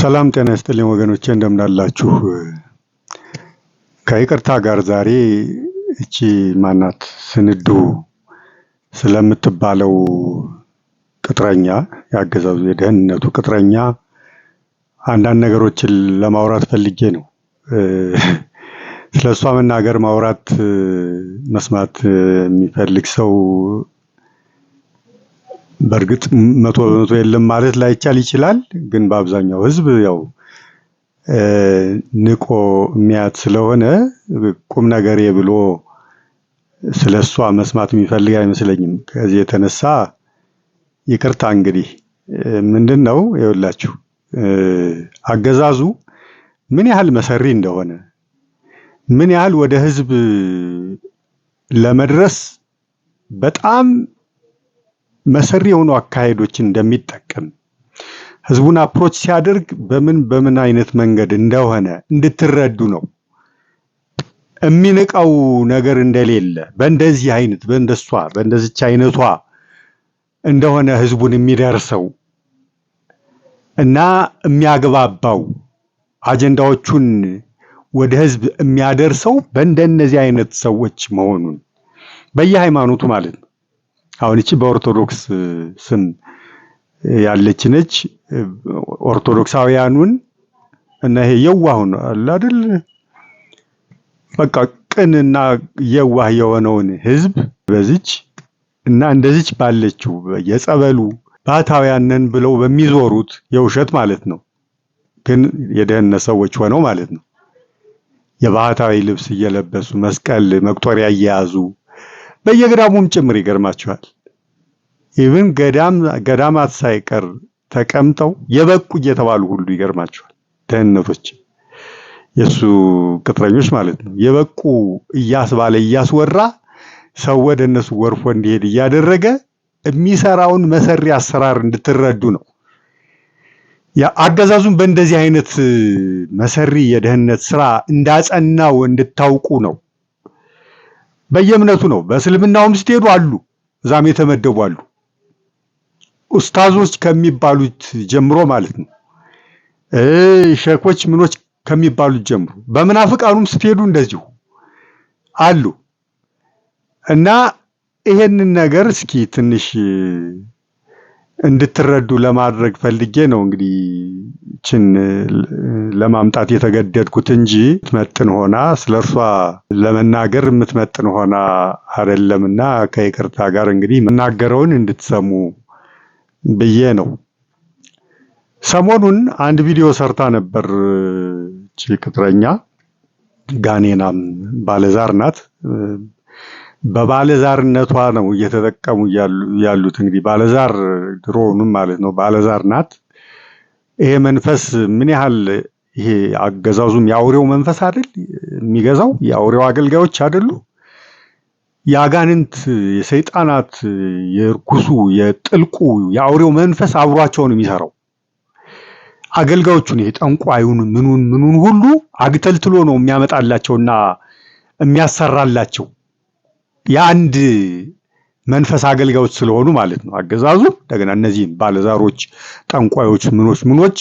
ሰላም ጤና ይስጥልኝ ወገኖቼ እንደምን አላችሁ? ከይቅርታ ጋር ዛሬ እቺ ማናት ስንዱ ስለምትባለው ቅጥረኛ ያገዛዙ የደህንነቱ ቅጥረኛ አንዳንድ ነገሮችን ለማውራት ፈልጌ ነው። ስለሷ መናገር ማውራት መስማት የሚፈልግ ሰው በርግጥ 100% የለም ማለት ላይቻል ይችላል። ግን በአብዛኛው ህዝብ ያው ንቆ የሚያት ስለሆነ ቁም ነገር ብሎ ስለሷ መስማት የሚፈልግ አይመስለኝም። ከዚህ የተነሳ ይቅርታ እንግዲህ ምንድነው ይኸውላችሁ አገዛዙ ምን ያህል መሰሪ እንደሆነ ምን ያህል ወደ ህዝብ ለመድረስ በጣም መሰሪ የሆኑ አካሄዶችን እንደሚጠቀም ህዝቡን አፕሮች ሲያደርግ በምን አይነት መንገድ እንደሆነ እንድትረዱ ነው። የሚንቀው ነገር እንደሌለ በእንደዚህ አይነት በእንደዚች አይነቷ እንደሆነ ህዝቡን የሚደርሰው እና የሚያግባባው አጀንዳዎቹን ወደ ህዝብ የሚያደርሰው በእንደነዚህ አይነት ሰዎች መሆኑን በየሃይማኖቱ ማለት ነው። አሁን እቺ በኦርቶዶክስ ስም ያለች ነች። ኦርቶዶክሳውያኑን እና ይሄ የዋሁን አለ አይደል በቃ ቅንና የዋህ የሆነውን ህዝብ በዚች እና እንደዚች ባለችው የጸበሉ ባህታውያንን ብለው በሚዞሩት የውሸት ማለት ነው። ግን የደህንነት ሰዎች ሆነው ማለት ነው። የባህታዊ ልብስ እየለበሱ መስቀል መቁጠሪያ እየያዙ በየገዳሙም ጭምር ይገርማቸዋል። ኢቭን ገዳማት ሳይቀር ተቀምጠው የበቁ እየተባሉ ሁሉ ይገርማቸዋል። ደህንነቶች የሱ ቅጥረኞች ማለት ነው። የበቁ እያስባለ እያስወራ ሰው ወደ እነሱ ወርፎ እንዲሄድ እያደረገ የሚሰራውን መሰሪ አሰራር እንድትረዱ ነው። አገዛዙን በእንደዚህ አይነት መሰሪ የደህንነት ስራ እንዳጸናው እንድታውቁ ነው። በየእምነቱ ነው። በእስልምናውም ስትሄዱ አሉ፣ እዛም የተመደቡ አሉ። ኡስታዞች ከሚባሉት ጀምሮ ማለት ነው። ሼኮች ምኖች ከሚባሉት ጀምሮ በመናፍቃኑም ስትሄዱ እንደዚሁ አሉ። እና ይሄንን ነገር እስኪ ትንሽ እንድትረዱ ለማድረግ ፈልጌ ነው እንግዲህ ችን ለማምጣት የተገደድኩት እንጂ የምትመጥን ሆና ስለርሷ ለመናገር የምትመጥን ሆና አይደለምና ከይቅርታ ጋር እንግዲህ መናገረውን እንድትሰሙ ብዬ ነው። ሰሞኑን አንድ ቪዲዮ ሰርታ ነበር እቺ ቅጥረኛ ጋኔናም ባለዛር ናት። በባለዛርነቷ ነው እየተጠቀሙ ያሉት እንግዲህ ባለዛር ድሮውንም ማለት ነው ባለዛር ናት። ይሄ መንፈስ ምን ያህል ይሄ አገዛዙም የአውሬው መንፈስ አይደል የሚገዛው የአውሬው አገልጋዮች አይደሉ? የአጋንንት የሰይጣናት የርኩሱ የጥልቁ የአውሬው መንፈስ አብሯቸው ነው የሚሰራው። አገልጋዮቹን ይሄ ጠንቋዩን ምኑን ሁሉ አግተልትሎ ነው የሚያመጣላቸውና የሚያሰራላቸው የአንድ መንፈስ አገልጋዮች ስለሆኑ ማለት ነው። አገዛዙ እንደገና እነዚህ ባለዛሮች ጠንቋዮች ምኖች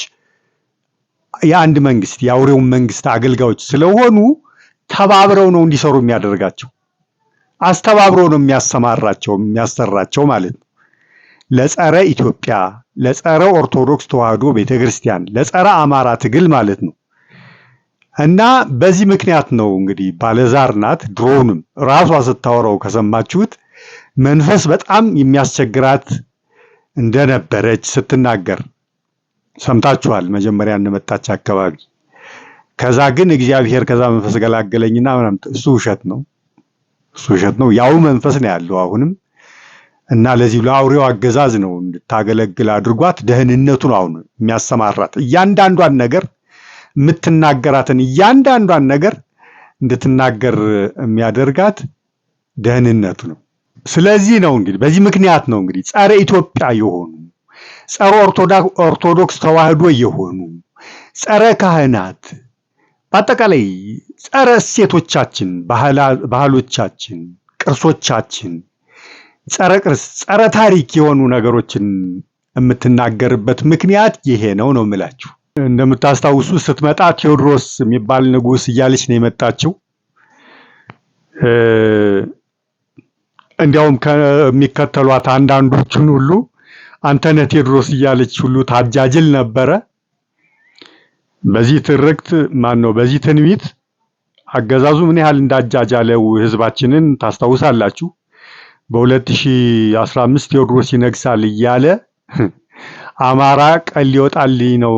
የአንድ መንግስት የአውሬው መንግስት አገልጋዮች ስለሆኑ ተባብረው ነው እንዲሰሩ የሚያደርጋቸው። አስተባብረው ነው የሚያሰራቸው ማለት ነው። ለጸረ ኢትዮጵያ፣ ለጸረ ኦርቶዶክስ ተዋህዶ ቤተክርስቲያን፣ ለጸረ አማራ ትግል ማለት ነው። እና በዚህ ምክንያት ነው እንግዲህ ባለዛር ናት። ድሮውንም ራሷ ስታወራው ከሰማችሁት መንፈስ በጣም የሚያስቸግራት እንደነበረች ስትናገር ሰምታችኋል። መጀመሪያ እንደመጣች አካባቢ ከዛ ግን እግዚአብሔር ከዛ መንፈስ ገላገለኝና ምናምን እሱ ውሸት ነው። ያው መንፈስ ነው ያለው አሁንም እና ለዚህ ለአውሬው አገዛዝ ነው እንድታገለግል አድርጓት ደህንነቱ ነው አሁን የሚያሰማራት እያንዳንዷን ነገር የምትናገራትን እያንዳንዷን ነገር እንድትናገር የሚያደርጋት ደህንነቱ ነው። ስለዚህ ነው እንግዲህ በዚህ ምክንያት ነው እንግዲህ ጸረ ኢትዮጵያ የሆኑ ጸረ ኦርቶዶክስ ተዋህዶ የሆኑ ጸረ ካህናት በአጠቃላይ ጸረ እሴቶቻችን፣ ባህሎቻችን፣ ቅርሶቻችን ጸረ ቅርስ ጸረ ታሪክ የሆኑ ነገሮችን የምትናገርበት ምክንያት ይሄ ነው የምላችሁ። እንደምታስታውሱ ስትመጣ ቴዎድሮስ የሚባል ንጉስ እያለች ነው የመጣችው። እንዲያውም ከሚከተሏት አንዳንዶቹን ሁሉ አንተነህ ቴዎድሮስ እያለች ሁሉ ታጃጅል ነበረ። በዚህ ትርክት በዚህ ትንቢት አገዛዙ ምን ያህል እንዳጃጃለው ህዝባችንን ታስታውሳላችሁ። በ2015 ቴዎድሮስ ይነግሳል እያለ አማራ ቀን ሊወጣልኝ ነው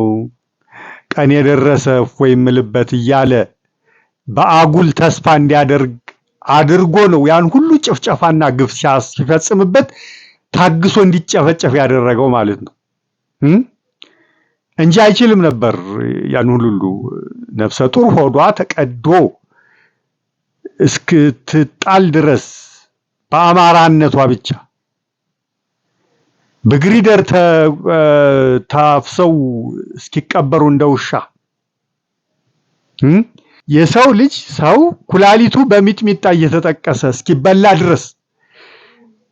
ቀን የደረሰ እፎይ የምልበት እያለ በአጉል ተስፋ እንዲያደርግ አድርጎ ነው ያን ሁሉ ጭፍጨፋና ግፍ ሲፈጽምበት ታግሶ እንዲጨፈጨፍ ያደረገው ማለት ነው እንጂ አይችልም ነበር። ያን ሁሉ ነፍሰ ጡር ሆዷ ተቀዶ እስክትጣል ድረስ በአማራነቷ ብቻ በግሪደር ታፍሰው እስኪቀበሩ እንደውሻ የሰው ልጅ ሰው ኩላሊቱ በሚጥሚጣ እየተጠቀሰ እስኪበላ ድረስ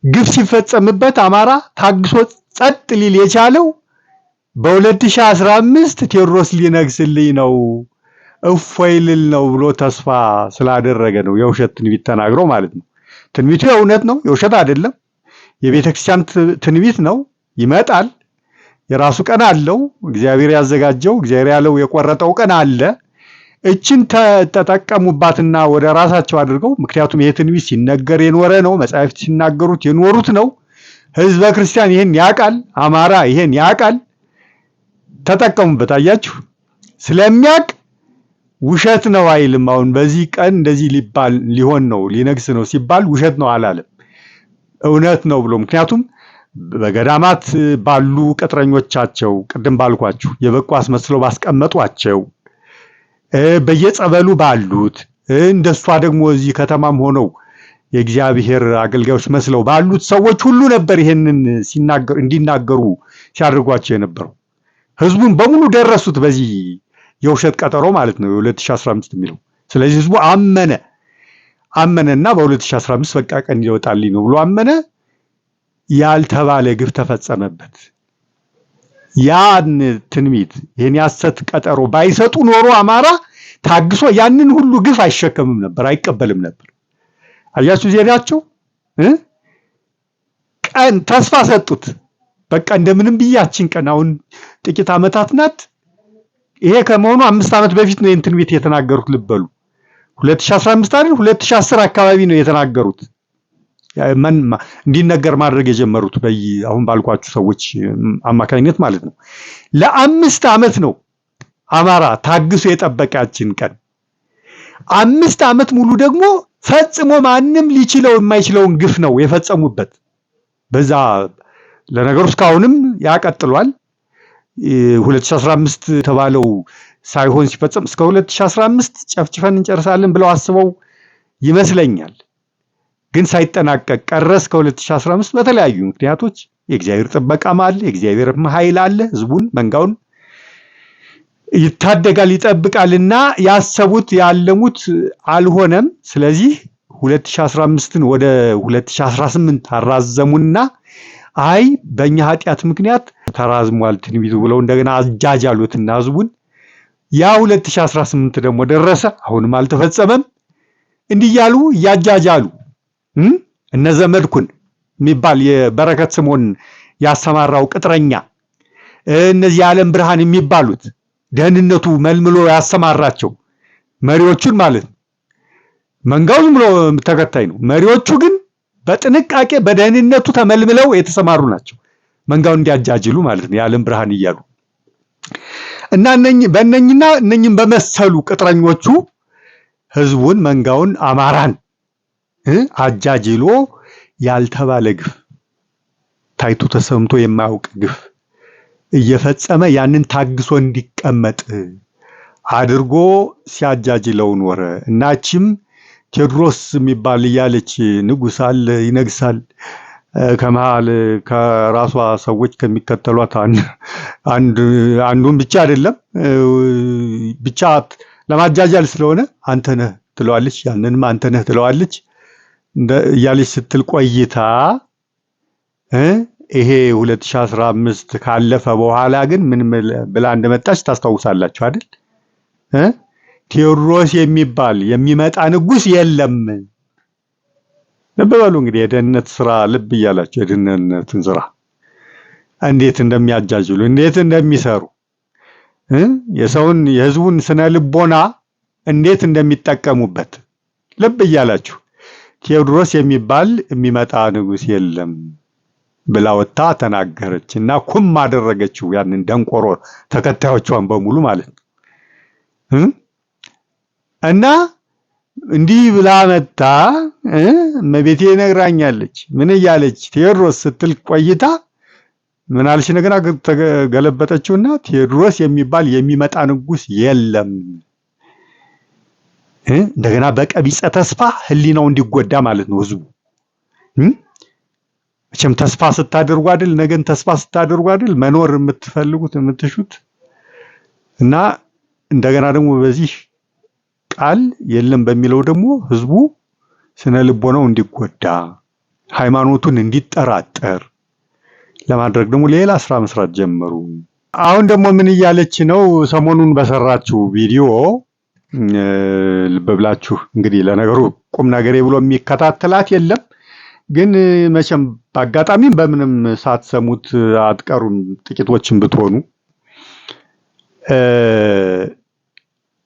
ግፍ ሲፈጸምበት አማራ ታግሶ ጸጥ ሊል የቻለው በ2015 ቴዎድሮስ ሊነግስልኝ ነው እፎይ ልል ነው ብሎ ተስፋ ስላደረገ ነው። የውሸት ትንቢት ተናግሮ ማለት ነው። ትንቢቱ የእውነት ነው፣ የውሸት አይደለም። የቤተክርስቲያን ትንቢት ነው። ይመጣል። የራሱ ቀን አለው። እግዚአብሔር ያዘጋጀው እግዚአብሔር ያለው የቆረጠው ቀን አለ። እችን ተጠቀሙባትና ወደ ራሳቸው አድርገው። ምክንያቱም ይሄ ትንቢት ሲነገር የኖረ ነው። መጻሕፍት ሲናገሩት የኖሩት ነው። ህዝበ ክርስቲያን ይሄን ያውቃል። አማራ ይሄን ያውቃል። ተጠቀሙበት። አያችሁ፣ ስለሚያውቅ ውሸት ነው አይልም። አሁን በዚህ ቀን እንደዚህ ሊሆን ነው ሊነግስ ነው ሲባል ውሸት ነው አላለም፣ እውነት ነው ብሎ። ምክንያቱም በገዳማት ባሉ ቅጥረኞቻቸው ቅድም ባልኳችሁ የበቁ አስመስለው ባስቀመጧቸው በየጸበሉ ባሉት እንደሷ ደግሞ እዚህ ከተማም ሆነው የእግዚአብሔር አገልጋዮች መስለው ባሉት ሰዎች ሁሉ ነበር ይሄንን እንዲናገሩ ሲያደርጓቸው የነበረው። ህዝቡን በሙሉ ደረሱት በዚህ የውሸት ቀጠሮ ማለት ነው የ2015 የሚለው። ስለዚህ ህዝቡ አመነና በ2015 በቃ ቀን ይወጣልኝ ነው ብሎ አመነ። ያልተባለ ግፍ ተፈጸመበት። ያን ትንቢት ይሄን ያሰት ቀጠሮ ባይሰጡ ኖሮ አማራ ታግሶ ያንን ሁሉ ግፍ አይሸከምም ነበር፣ አይቀበልም ነበር። አያችሁ ዜናቸው ቀን ተስፋ ሰጡት። በቃ እንደምንም ብያችን ቀን አሁን ጥቂት ዓመታት ናት። ይሄ ከመሆኑ 5 ዓመት በፊት ነው ትንቢት የተናገሩት። ልበሉ 2015 አይደል 2010 አካባቢ ነው የተናገሩት። እንዲነገር ማድረግ የጀመሩት አሁን ባልኳችሁ ሰዎች አማካኝነት ማለት ነው። ለ5 ዓመት ነው አማራ ታግሶ የጠበቃችን ቀን። 5 ዓመት ሙሉ ደግሞ ፈጽሞ ማንም ሊችለው የማይችለውን ግፍ ነው የፈጸሙበት። በዛ ለነገሩ እስካሁንም ያቀጥሏል። 2015 ተባለው ሳይሆን ሲፈጸም እስከ 2015 ጨፍጭፈን እንጨርሳለን ብለው አስበው ይመስለኛል። ግን ሳይጠናቀቅ ቀረ እስከ 2015 በተለያዩ ምክንያቶች። የእግዚአብሔር ጥበቃም አለ፣ የእግዚአብሔር ኃይል አለ። ህዝቡን መንጋውን ይታደጋል፣ ይጠብቃልና ያሰቡት ያለሙት አልሆነም። ስለዚህ 2015ን ወደ 2018 አራዘሙና አይ በእኛ ኃጢአት ምክንያት ተራዝሟል ትንቢቱ ብለው እንደገና አጃጃሉትና ህዝቡን። ያ 2018 ደግሞ ደረሰ፣ አሁንም አልተፈጸመም። እንዲህ ያሉ ያጃጃሉ እነ ዘመድኩን የሚባል የበረከት ስምዖን ያሰማራው ቅጥረኛ፣ እነዚህ የዓለም ብርሃን የሚባሉት ደህንነቱ መልምሎ ያሰማራቸው መሪዎቹን ማለት ነው። መንጋው ዝም ብሎ ተከታይ ነው። መሪዎቹ ግን በጥንቃቄ በደህንነቱ ተመልምለው የተሰማሩ ናቸው። መንጋውን እንዲያጃጅሉ ማለት ነው፣ የዓለም ብርሃን እያሉ እና እነኝም በመሰሉ ቅጥረኞቹ ህዝቡን መንጋውን አማራን አጃጅሎ ያልተባለ ግፍ ታይቶ ተሰምቶ የማያውቅ ግፍ እየፈጸመ ያንን ታግሶ እንዲቀመጥ አድርጎ ሲያጃጅለው ኖረ። እናችም ቴዎድሮስ የሚባል እያለች ንጉስ አለ ይነግሳል፣ ከመሃል ከራሷ ሰዎች ከሚከተሏት አንዱን ብቻ አይደለም ብቻ ለማጃጃል ስለሆነ አንተ ነህ ትለዋለች፣ ያንንም አንተ ነህ ትለዋለች እያለች ስትል ቆይታ ይሄ 2015 ካለፈ በኋላ ግን ምን ብላ እንደመጣች ታስታውሳላችሁ አይደል? ቴዎድሮስ የሚባል የሚመጣ ንጉስ የለም። ልብ በሉ እንግዲህ የደህንነት ስራ ልብ እያላችሁ የደህንነትን ስራ እንዴት እንደሚያጃጅሉ እንዴት እንደሚሰሩ የህዝቡን ስነ ልቦና እንዴት እንደሚጠቀሙበት ልብ እያላችሁ ቴዎድሮስ የሚባል የሚመጣ ንጉስ የለም ብላ ወጣ ተናገረች እና ኩም አደረገችው ያንን ደንቆሮ ተከታዮቿን በሙሉ ማለት ነው። እና እንዲህ ብላ መጣ እመቤቴ ነግራኛለች ምን እያለች ቴዎድሮስ ስትል ቆይታ ምን አልሽ ነገና ተገለበጠችውና ቴዎድሮስ የሚባል የሚመጣ ንጉስ የለም። እንደገና በቀቢጸ ተስፋ ህሊናው እንዲጎዳ ማለት ነው ህዝቡ። መቼም ተስፋ ስታደርጉ አይደል ነገን ተስፋ ስታደርጉ አይደል መኖር የምትፈልጉት የምትሹት። እና እንደገና ደግሞ በዚህ ቃል የለም በሚለው ደግሞ ህዝቡ ስነ ልቦናው እንዲጎዳ ሃይማኖቱን እንዲጠራጠር ለማድረግ ደግሞ ሌላ ስራ መስራት ጀመሩ። አሁን ደግሞ ምን እያለች ነው? ሰሞኑን በሰራችው ቪዲዮ ልብ ብላችሁ እንግዲህ ለነገሩ ቁም ነገሬ ብሎ የሚከታተላት የለም፣ ግን መቼም በአጋጣሚም በምንም ሳትሰሙት አትቀሩም ጥቂቶችን ብትሆኑ።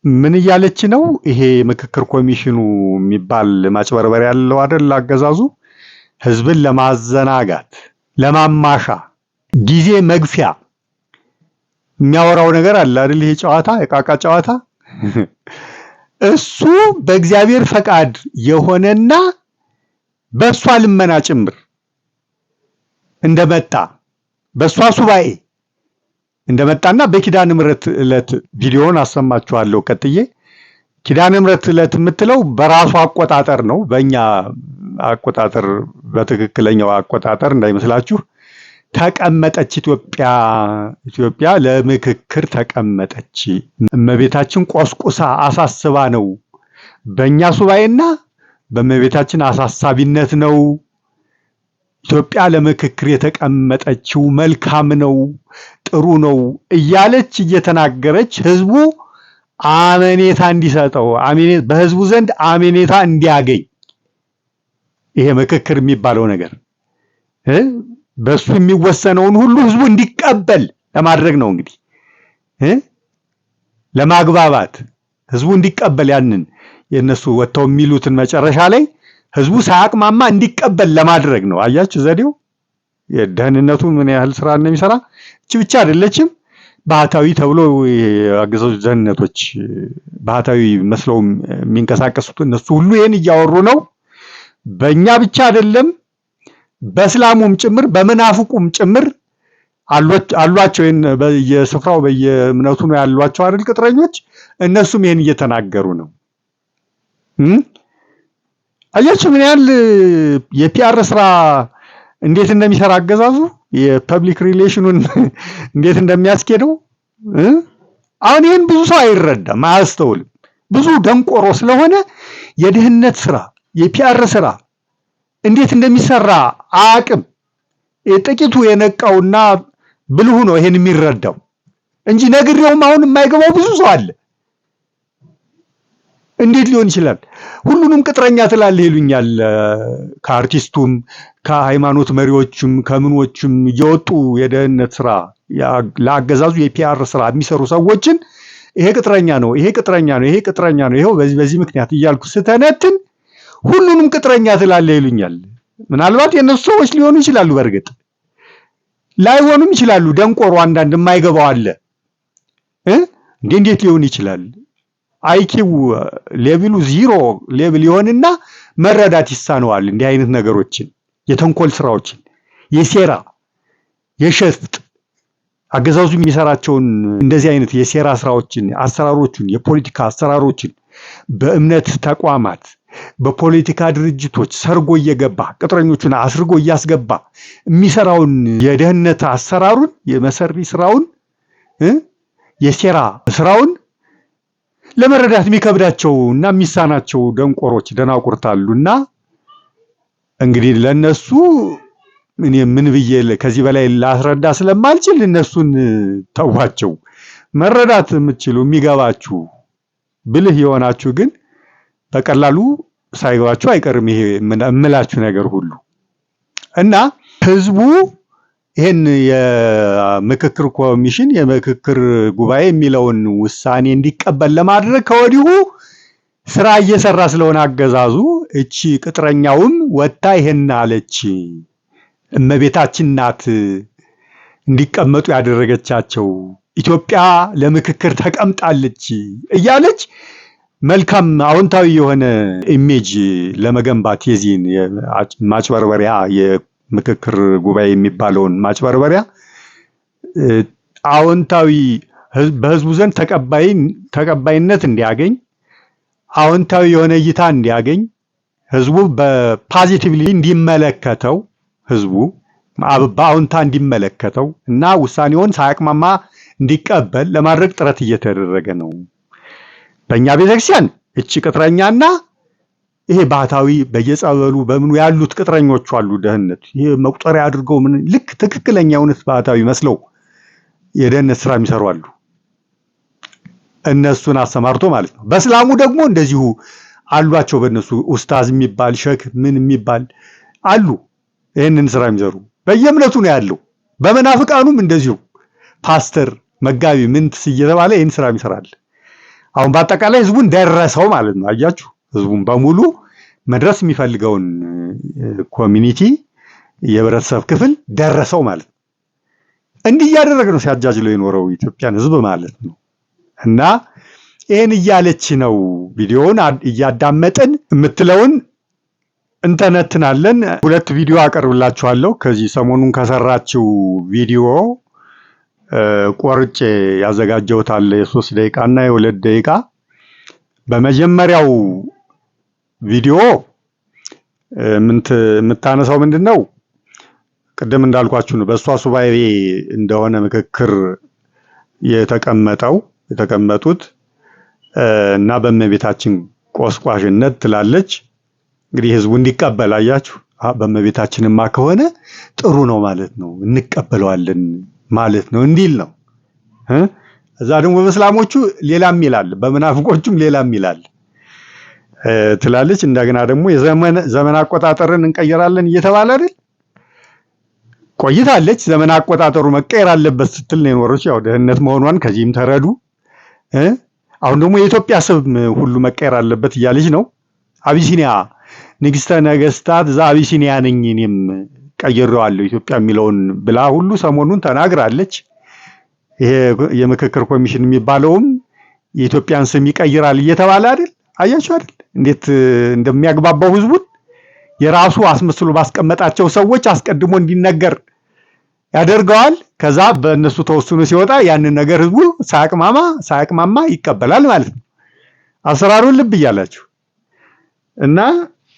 ምን እያለች ነው? ይሄ ምክክር ኮሚሽኑ የሚባል ማጭበርበር ያለው አይደል አገዛዙ ህዝብን ለማዘናጋት ለማማሻ ጊዜ መግፊያ የሚያወራው ነገር አለ አይደል? ይሄ ጨዋታ የቃቃ ጨዋታ እሱ በእግዚአብሔር ፈቃድ የሆነና በሷ ልመና ጭምር እንደመጣ በሷ ሱባኤ እንደመጣና በኪዳነ ምሕረት ዕለት ቪዲዮውን አሰማችኋለሁ ቀጥዬ። ኪዳነ ምሕረት ዕለት የምትለው በራሱ አቆጣጠር ነው፣ በእኛ አቆጣጠር በትክክለኛው አቆጣጠር እንዳይመስላችሁ። ተቀመጠች ኢትዮጵያ ለምክክር ተቀመጠች። እመቤታችን ቆስቁሳ አሳስባ ነው። በእኛ ሱባኤና በእመቤታችን አሳሳቢነት ነው ኢትዮጵያ ለምክክር የተቀመጠችው። መልካም ነው፣ ጥሩ ነው እያለች እየተናገረች ህዝቡ አመኔታ እንዲሰጠው በህዝቡ ዘንድ አመኔታ እንዲያገኝ ይሄ ምክክር የሚባለው ነገር በሱ የሚወሰነውን ሁሉ ህዝቡ እንዲቀበል ለማድረግ ነው። እንግዲህ ለማግባባት ህዝቡ እንዲቀበል ያንን የነሱ ወጥተው የሚሉትን መጨረሻ ላይ ህዝቡ ሳያቅማማ እንዲቀበል ለማድረግ ነው። አያችሁ ዘዴው የደህንነቱ ምን ያህል ስራ እንደሚሰራ። እቺ ብቻ አይደለችም። ባህታዊ ተብሎ አገዛዙ ደህንነቶች ባህታዊ መስለው የሚንቀሳቀሱት እነሱ ሁሉ ይሄን እያወሩ ነው። በእኛ ብቻ አይደለም በእስላሙም ጭምር በመናፍቁም ጭምር አሏቸው። በየስፍራው በየእምነቱ ነው ያሏቸው አይደል ቅጥረኞች። እነሱም ይሄን እየተናገሩ ነው። አያችሁ ምን ያህል የፒአር ስራ እንዴት እንደሚሰራ አገዛዙ የፐብሊክ ሪሌሽኑን እንዴት እንደሚያስኬደው። አሁን ይሄን ብዙ ሰው አይረዳም፣ አያስተውልም። ብዙ ደንቆሮ ስለሆነ የደህንነት ስራ የፒአር ስራ እንዴት እንደሚሰራ አያውቅም። ጥቂቱ የነቃውና ብልሁ ነው ይሄን የሚረዳው እንጂ ነግሬውም አሁን የማይገባው ብዙ ሰው አለ። እንዴት ሊሆን ይችላል? ሁሉንም ቅጥረኛ ትላለህ ይሉኛል። ከአርቲስቱም ከሃይማኖት መሪዎችም ከምኖችም እየወጡ የደህንነት ስራ ለአገዛዙ የፒአር ስራ የሚሰሩ ሰዎችን ይሄ ቅጥረኛ ነው፣ ይሄ ቅጥረኛ ነው፣ ይሄ ቅጥረኛ ነው፣ ይሄው በዚህ ምክንያት እያልኩ ስተነትን ሁሉንም ቅጥረኛ ትላለህ ይሉኛል። ምናልባት የነሱ ሰዎች ሊሆኑ ይችላሉ፣ በእርግጥ ላይሆኑም ይችላሉ። ደንቆሮ አንዳንድ የማይገባው አለ። እንዴት ሊሆን ይችላል? አይኪው ሌቭሉ ዚሮ ሌቭል ይሆንና መረዳት ይሳነዋል። እንዲህ አይነት ነገሮችን የተንኮል ስራዎችን የሴራ የሸፍጥ አገዛዙ የሚሰራቸውን እንደዚህ አይነት የሴራ ስራዎችን አሰራሮችን የፖለቲካ አሰራሮችን በእምነት ተቋማት በፖለቲካ ድርጅቶች ሰርጎ እየገባ ቅጥረኞቹን አስርጎ እያስገባ የሚሰራውን የደህንነት አሰራሩን የመሰሪ ስራውን የሴራ ስራውን ለመረዳት የሚከብዳቸው እና የሚሳናቸው ደንቆሮች ደናቁርታሉና እንግዲህ ለነሱ እኔ ምን ብዬ ከዚህ በላይ ላስረዳ ስለማልችል እነሱን ተዋቸው። መረዳት የምትችሉ የሚገባችሁ ብልህ የሆናችሁ ግን በቀላሉ ሳይገባችሁ አይቀርም ይሄ እምላችሁ ነገር ሁሉ እና ህዝቡ ይሄን የምክክር ኮሚሽን የምክክር ጉባኤ የሚለውን ውሳኔ እንዲቀበል ለማድረግ ከወዲሁ ስራ እየሰራ ስለሆነ አገዛዙ እቺ ቅጥረኛውም ወጣ ይሄን አለች። እመቤታችን ናት እንዲቀመጡ ያደረገቻቸው ኢትዮጵያ ለምክክር ተቀምጣለች እያለች መልካም አዎንታዊ የሆነ ኢሜጅ ለመገንባት የዚህን ማጭበርበሪያ የምክክር ጉባኤ የሚባለውን ማጭበርበሪያ አዎንታዊ በህዝቡ ዘንድ ተቀባይነት እንዲያገኝ አዎንታዊ የሆነ እይታ እንዲያገኝ ህዝቡ በፖዚቲቭሊ እንዲመለከተው ህዝቡ በአዎንታ እንዲመለከተው እና ውሳኔውን ሳያቅማማ እንዲቀበል ለማድረግ ጥረት እየተደረገ ነው። በእኛ ቤተክርስቲያን እቺ ቅጥረኛና ይሄ ባህታዊ በየጸበሉ በምኑ ያሉት ቅጥረኞቹ አሉ። ደህንነት ይሄ መቁጠሪያ አድርገው ምን ልክ ትክክለኛ እውነት ባህታዊ መስለው የደህንነት ስራ የሚሰሩ አሉ። እነሱን አሰማርቶ ማለት ነው። በእስላሙ ደግሞ እንደዚሁ አሏቸው። በእነሱ ኡስታዝ የሚባል ሸክ ምን የሚባል አሉ። ይሄንን ስራ የሚሰሩ በየእምነቱ ነው ያለው። በመናፍቃኑም እንደዚሁ ፓስተር መጋቢ ምንትስ እየተባለ ይሄን ስራ ይሰራል። አሁን በአጠቃላይ ህዝቡን ደረሰው ማለት ነው። አያችሁ፣ ህዝቡን በሙሉ መድረስ የሚፈልገውን ኮሚኒቲ የህብረተሰብ ክፍል ደረሰው ማለት ነው። እንዲህ እያደረገ ነው ሲያጃጅለው የኖረው ኢትዮጵያን ህዝብ ማለት ነው። እና ይሄን እያለች ነው ቪዲዮውን እያዳመጥን የምትለውን እንተነትናለን። ሁለት ቪዲዮ አቀርብላችኋለሁ። ከዚህ ሰሞኑን ከሰራችው ቪዲዮ ቆርጬ ያዘጋጀሁት አለ የ3 ደቂቃ እና የ2 ደቂቃ። በመጀመሪያው ቪዲዮ የምታነሳው ምንድነው? ቅድም እንዳልኳችሁ ነው። በእሷ ሱባኤ እንደሆነ ምክክር የተቀመጡት እና በእመቤታችን ቆስቋሽነት ትላለች። እንግዲህ ህዝቡ እንዲቀበል አያችሁ። በእመቤታችንማ ከሆነ ጥሩ ነው ማለት ነው፣ እንቀበለዋለን ማለት ነው እንዲል ነው። እዛ ደግሞ በእስላሞቹ ሌላም ይላል፣ በመናፍቆቹም ሌላም ይላል ትላለች። እንደገና ደግሞ የዘመን አቆጣጠርን እንቀየራለን እየተባለ አይደል ቆይታለች። ዘመን አቆጣጠሩ መቀየር አለበት ስትል ነው የኖረች። ያው ደህንነት መሆኗን ከዚህም ተረዱ። አሁን ደግሞ የኢትዮጵያ ስም ሁሉ መቀየር አለበት እያለች ነው። አቢሲኒያ ንግስተ ነገስታት አቢሲኒያ ነኝ እኔም ቀይሬዋለሁ ኢትዮጵያ የሚለውን ብላ ሁሉ ሰሞኑን ተናግራለች። ይሄ የምክክር ኮሚሽን የሚባለውም የኢትዮጵያን ስም ይቀይራል እየተባለ አይደል? አያችሁ አይደል እንዴት እንደሚያግባባው ህዝቡን የራሱ አስመስሎ ባስቀመጣቸው ሰዎች አስቀድሞ እንዲነገር ያደርገዋል። ከዛ በእነሱ ተወስኖ ሲወጣ ያንን ነገር ህዝቡ ሳያቅማማ ይቀበላል ማለት ነው። አሰራሩን ልብ እያላችሁ እና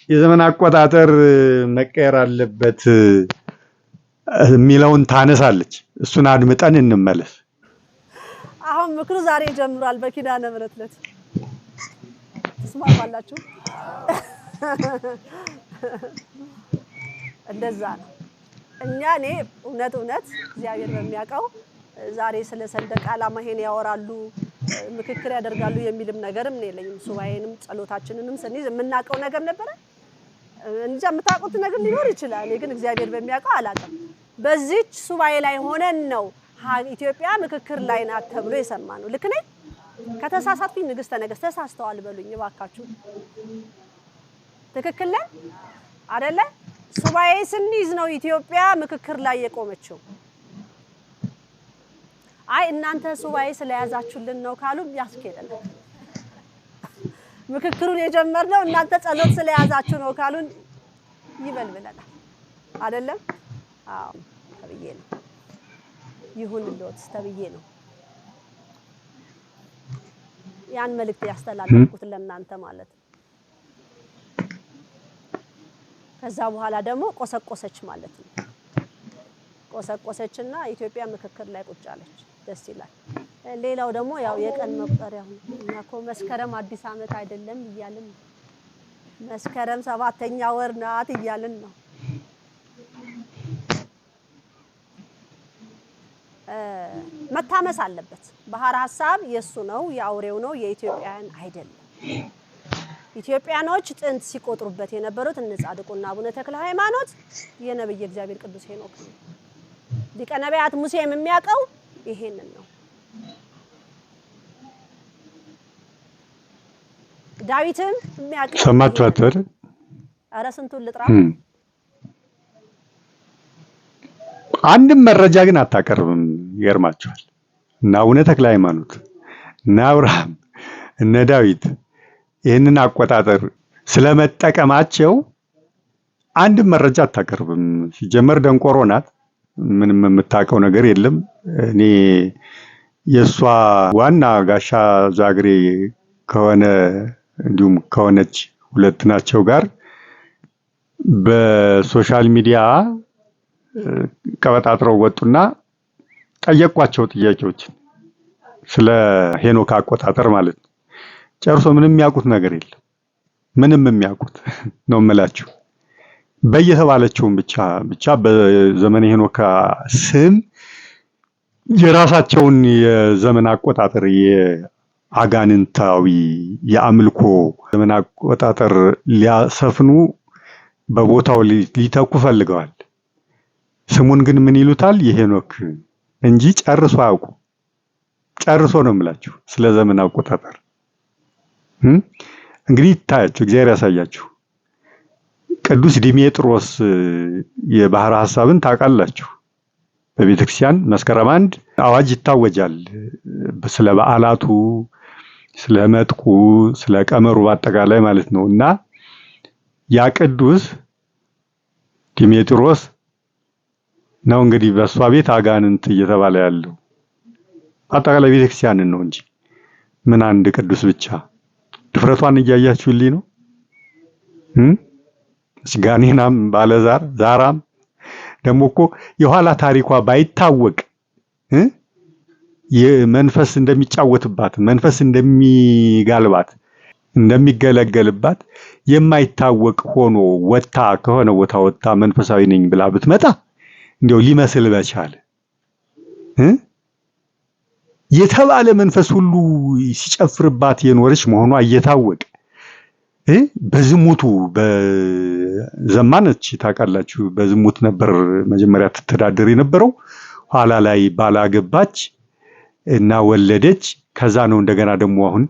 የዘመን አቆጣጠር መቀየር አለበት የሚለውን ታነሳለች። እሱን አድምጠን እንመለስ። አሁን ምክሩ ዛሬ ጀምሯል። በኪዳነ ምሕረት ዕለት ትስማማላችሁ? እንደዛ ነው። እኔ እውነት እግዚአብሔር በሚያውቀው ዛሬ ስለ ሰንደቅ ዓላማ ይሄን ያወራሉ ምክክር ያደርጋሉ የሚልም ነገርም ነው የለኝም። ሱባኤንም ጸሎታችንንም ስንይዝ የምናውቀው ነገር ነበረ እንጂ የምታውቁት ነገር ሊኖር ይችላል። እኔ ግን እግዚአብሔር በሚያውቀው አላውቅም። በዚህች ሱባኤ ላይ ሆነን ነው ኢትዮጵያ ምክክር ላይ ናት ተብሎ የሰማነው። ልክ ነኝ? ከተሳሳትኩኝ ንግስተ ነገስት ተሳስተዋል በሉኝ እባካችሁ። ትክክል ነኝ አይደለ? ሱባኤ ስንይዝ ነው ኢትዮጵያ ምክክር ላይ የቆመችው። አይ እናንተ ሱባኤ ስለያዛችሁልን ነው ካሉ ያስኬደናል። ምክክሩን የጀመርነው እናንተ ጸሎት ስለያዛችሁ ነው ካሉን ይበልብለናል አይደለም? አዎ ተብዬ ነው ይሁንልዎት ተብዬ ነው ያን መልእክት ያስተላለፍኩት ለእናንተ ማለት ነው። ከዛ በኋላ ደግሞ ቆሰቆሰች ማለት ነው። ቆሰቆሰችና ኢትዮጵያ ምክክር ላይ ቁጭ አለች። ደስ ይላል። ሌላው ደግሞ ያው የቀን መቁጠሪያው ነው። እኛ እኮ መስከረም አዲስ ዓመት አይደለም እያልን ነው። መስከረም 7ኛ ወር ናት እያልን ነው። መታመስ አለበት። ባህር ሐሳብ የሱ ነው፣ የአውሬው ነው፣ የኢትዮጵያውያን አይደለም። ኢትዮጵያኖች ጥንት ሲቆጥሩበት የነበሩት እነ ጻድቁና አቡነ ተክለ ሃይማኖት የነብይ እግዚአብሔር ቅዱስ ሄኖክ ነው። ሊቀ ነቢያት ሙሴም የሚያውቀው ይሄንን ነው። ዳዊትም የሚያውቀው ሰማችኋት አይደል? ኧረ ስንቱን ልጥራ። አንድም መረጃ ግን አታቀርብም። ይገርማችኋል። እና አቡነ ተክለ ሃይማኖት እና አብርሃም እነ ዳዊት ይህንን አቆጣጠር ስለመጠቀማቸው አንድም መረጃ አታቀርብም። ሲጀመር ደንቆሮ ናት። ምንም የምታውቀው ነገር የለም። እኔ የሷ ዋና ጋሻ ዛግሬ ከሆነ እንዲሁም ከሆነች ሁለት ናቸው ጋር በሶሻል ሚዲያ ቀበጣጥረው ወጡና ጠየቋቸው ጥያቄዎችን ስለ ሄኖክ አቆጣጠር ማለት ነው። ጨርሶ ምንም የሚያውቁት ነገር የለም። ምንም የሚያውቁት ነው የምላችሁ። በየተባለችውም ብቻ በዘመነ ሄኖክ ስም የራሳቸውን የዘመን አቆጣጠር የአጋንንታዊ የአምልኮ ዘመን አቆጣጠር ሊያሰፍኑ በቦታው ሊተኩ ፈልገዋል። ስሙን ግን ምን ይሉታል? የሄኖክ እንጂ ጨርሶ አያውቁ። ጨርሶ ነው የምላችሁ ስለ ዘመን አቆጣጠር። እንግዲህ ታያችሁ፣ እግዚአብሔር ያሳያችሁ። ቅዱስ ዲሜጥሮስ የባህር ሐሳብን ታውቃላችሁ። በቤተክርስቲያን መስከረም 1 አዋጅ ይታወጃል ስለ በዓላቱ፣ ስለ መጥቁ፣ ስለ ቀመሩ በአጠቃላይ ማለት ነው። እና ያ ቅዱስ ዲሜጥሮስ ነው እንግዲህ በሷ ቤት አጋንንት እየተባለ ያለው። አጠቃላይ ቤተክርስቲያንን ነው እንጂ ምን አንድ ቅዱስ ብቻ። ድፍረቷን እያያችሁልኝ ነው። ጋኔናም ባለዛር ዛራም ደግሞ እኮ የኋላ ታሪኳ ባይታወቅ የመንፈስ እንደሚጫወትባት መንፈስ እንደሚጋልባት እንደሚገለገልባት የማይታወቅ ሆኖ ወጣ ከሆነ ቦታ ወጣ መንፈሳዊ ነኝ ብላ ብትመጣ እንደው ሊመስል በቻለ የተባለ መንፈስ ሁሉ ሲጨፍርባት የኖረች መሆኗ እየታወቀ በዝሙቱ በዘማነች ታውቃላችሁ። በዝሙት ነበር መጀመሪያ ትተዳደር የነበረው። ኋላ ላይ ባላገባች እና ወለደች። ከዛ ነው እንደገና ደግሞ አሁን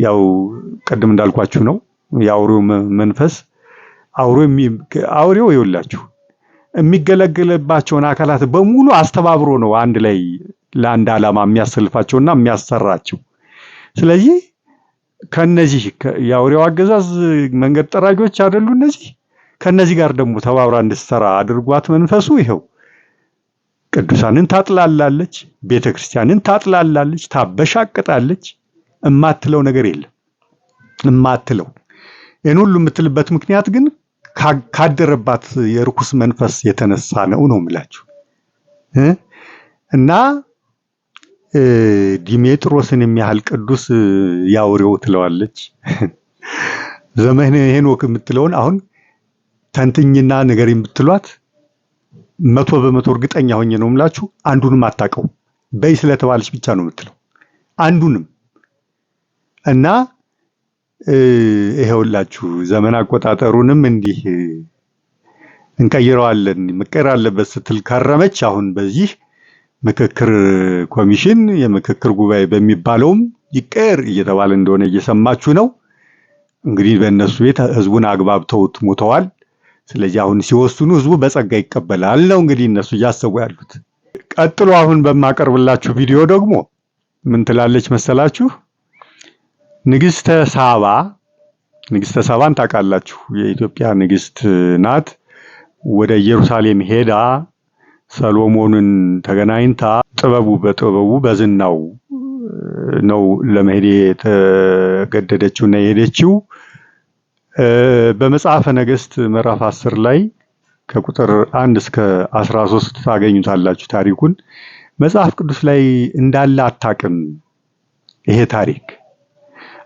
ያው ቅድም እንዳልኳችሁ ነው የአውሬው መንፈስ አውሬው ይውላችሁ የሚገለገልባቸውን አካላት በሙሉ አስተባብሮ ነው አንድ ላይ ለአንድ ዓላማ የሚያሰልፋቸውና የሚያሰራቸው። ስለዚህ ከነዚህ የአውሬው አገዛዝ መንገድ ጠራጊዎች አይደሉ እነዚህ። ከነዚህ ጋር ደግሞ ተባብራ እንድትሰራ አድርጓት መንፈሱ ይሄው ቅዱሳንን ታጥላላለች፣ ቤተክርስቲያንን ታጥላላለች፣ ታበሻቅጣለች። እማትለው ነገር የለም እማትለው። ይህን ሁሉ የምትልበት ምክንያት ግን ካደረባት የርኩስ መንፈስ የተነሳ ነው የምላችሁ። እና ዲሜጥሮስን የሚያህል ቅዱስ ያውሬው ትለዋለች። ዘመነ ሄኖክ የምትለውን አሁን ተንትኝና ነገር የምትሏት 100% እርግጠኛ ሆኜ ነው የምላችሁ አንዱንም አታውቀው። በይ ስለተባለች ብቻ ነው የምትለው አንዱንም። እና ይሄውላችሁ ዘመን አቆጣጠሩንም እንዲህ እንቀይረዋለን መቀየር አለበት ስትል ከረመች። አሁን በዚህ ምክክር ኮሚሽን የምክክር ጉባኤ በሚባለውም ይቀር እየተባለ እንደሆነ እየሰማችሁ ነው። እንግዲህ በእነሱ ቤት ህዝቡን አግባብተውት ሞተዋል። ስለዚህ አሁን ሲወስኑ ህዝቡ በጸጋ ይቀበላል ነው እንግዲህ እነሱ እያሰቡ ያሉት። ቀጥሎ አሁን በማቀርብላችሁ ቪዲዮ ደግሞ ምን ትላለች መሰላችሁ? ንግስተ ሳባን ታውቃላችሁ? የኢትዮጵያ ንግስት ናት። ወደ ኢየሩሳሌም ሄዳ ሰሎሞንን ተገናኝታ በጥበቡ በዝናው ነው ለመሄድ የተገደደችውና የሄደችው። በመጽሐፈ ነገሥት ምዕራፍ 10 ላይ ከቁጥር 1 እስከ 13 ታገኙታላችሁ ታሪኩን። መጽሐፍ ቅዱስ ላይ እንዳለ አታውቅም ይሄ ታሪክ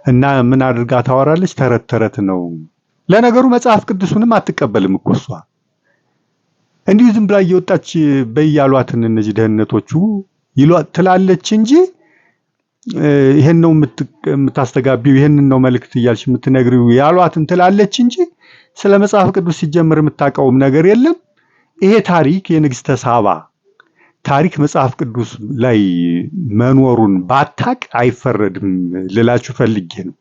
እና ምን አድርጋ ታወራለች? ተረት ነው። ለነገሩ መጽሐፍ ቅዱስንም አትቀበልም እኮ እሷ። እንዲሁ ዝም ብላ እየወጣች በያሏትን እነዚህ ደህንነቶቹ ይሏት ትላለች እንጂ ይሄን ነው የምታስተጋቢው፣ ይሄን ነው መልእክት እያልሽ የምትነግሪው ያሏትን ትላለች እንጂ ስለ መጽሐፍ ቅዱስ ሲጀምር የምታውቀውም ነገር የለም። ይሄ ታሪክ የንግስተ ሳባ ታሪክ መጽሐፍ ቅዱስ ላይ መኖሩን ባታቅ አይፈረድም ልላችሁ ፈልጌ ነው።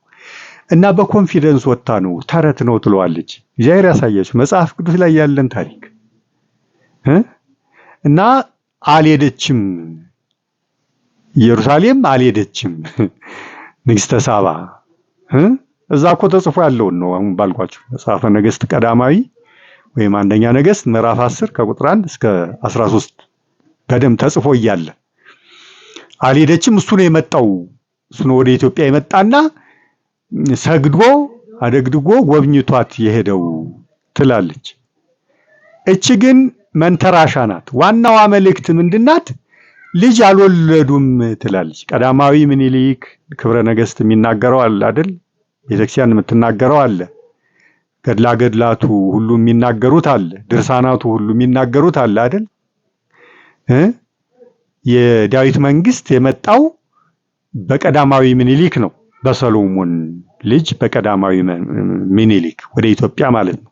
እና በኮንፊደንስ ወጣ ነው ተረት ነው ትለዋለች። እግዚአብሔር ያሳያችሁ መጽሐፍ ቅዱስ ላይ ያለን ታሪክ እና አልሄደችም፣ ኢየሩሳሌም አልሄደችም ንግስተ ሳባ እዛ እኮ ተጽፎ ያለውን ነው አሁን ባልኳችሁ መጽሐፈ ነገሥት ቀዳማዊ ወይም አንደኛ ነገሥት ምዕራፍ 10 ከቁጥር 1 እስከ 13 በደም ተጽፎ እያለ አልሄደችም። እሱ ነው የመጣው። እሱ ነው ወደ ኢትዮጵያ የመጣና ሰግዶ አደግድጎ ጎብኝቷት የሄደው ትላለች። እቺ ግን መንተራሻ ናት። ዋናዋ መልእክት ምንድናት? ልጅ አልወለዱም ትላለች። ቀዳማዊ ምኒልክ ክብረ ነገሥት የሚናገረው አለ አይደል? ቤተክርስቲያን የምትናገረው አለ። ገድላቱ ሁሉ የሚናገሩት አለ። ድርሳናቱ ሁሉ የሚናገሩት አለ አይደል? የዳዊት መንግስት የመጣው በቀዳማዊ ምኒልክ ነው። በሰሎሞን ልጅ በቀዳማዊ ምኒልክ ወደ ኢትዮጵያ ማለት ነው።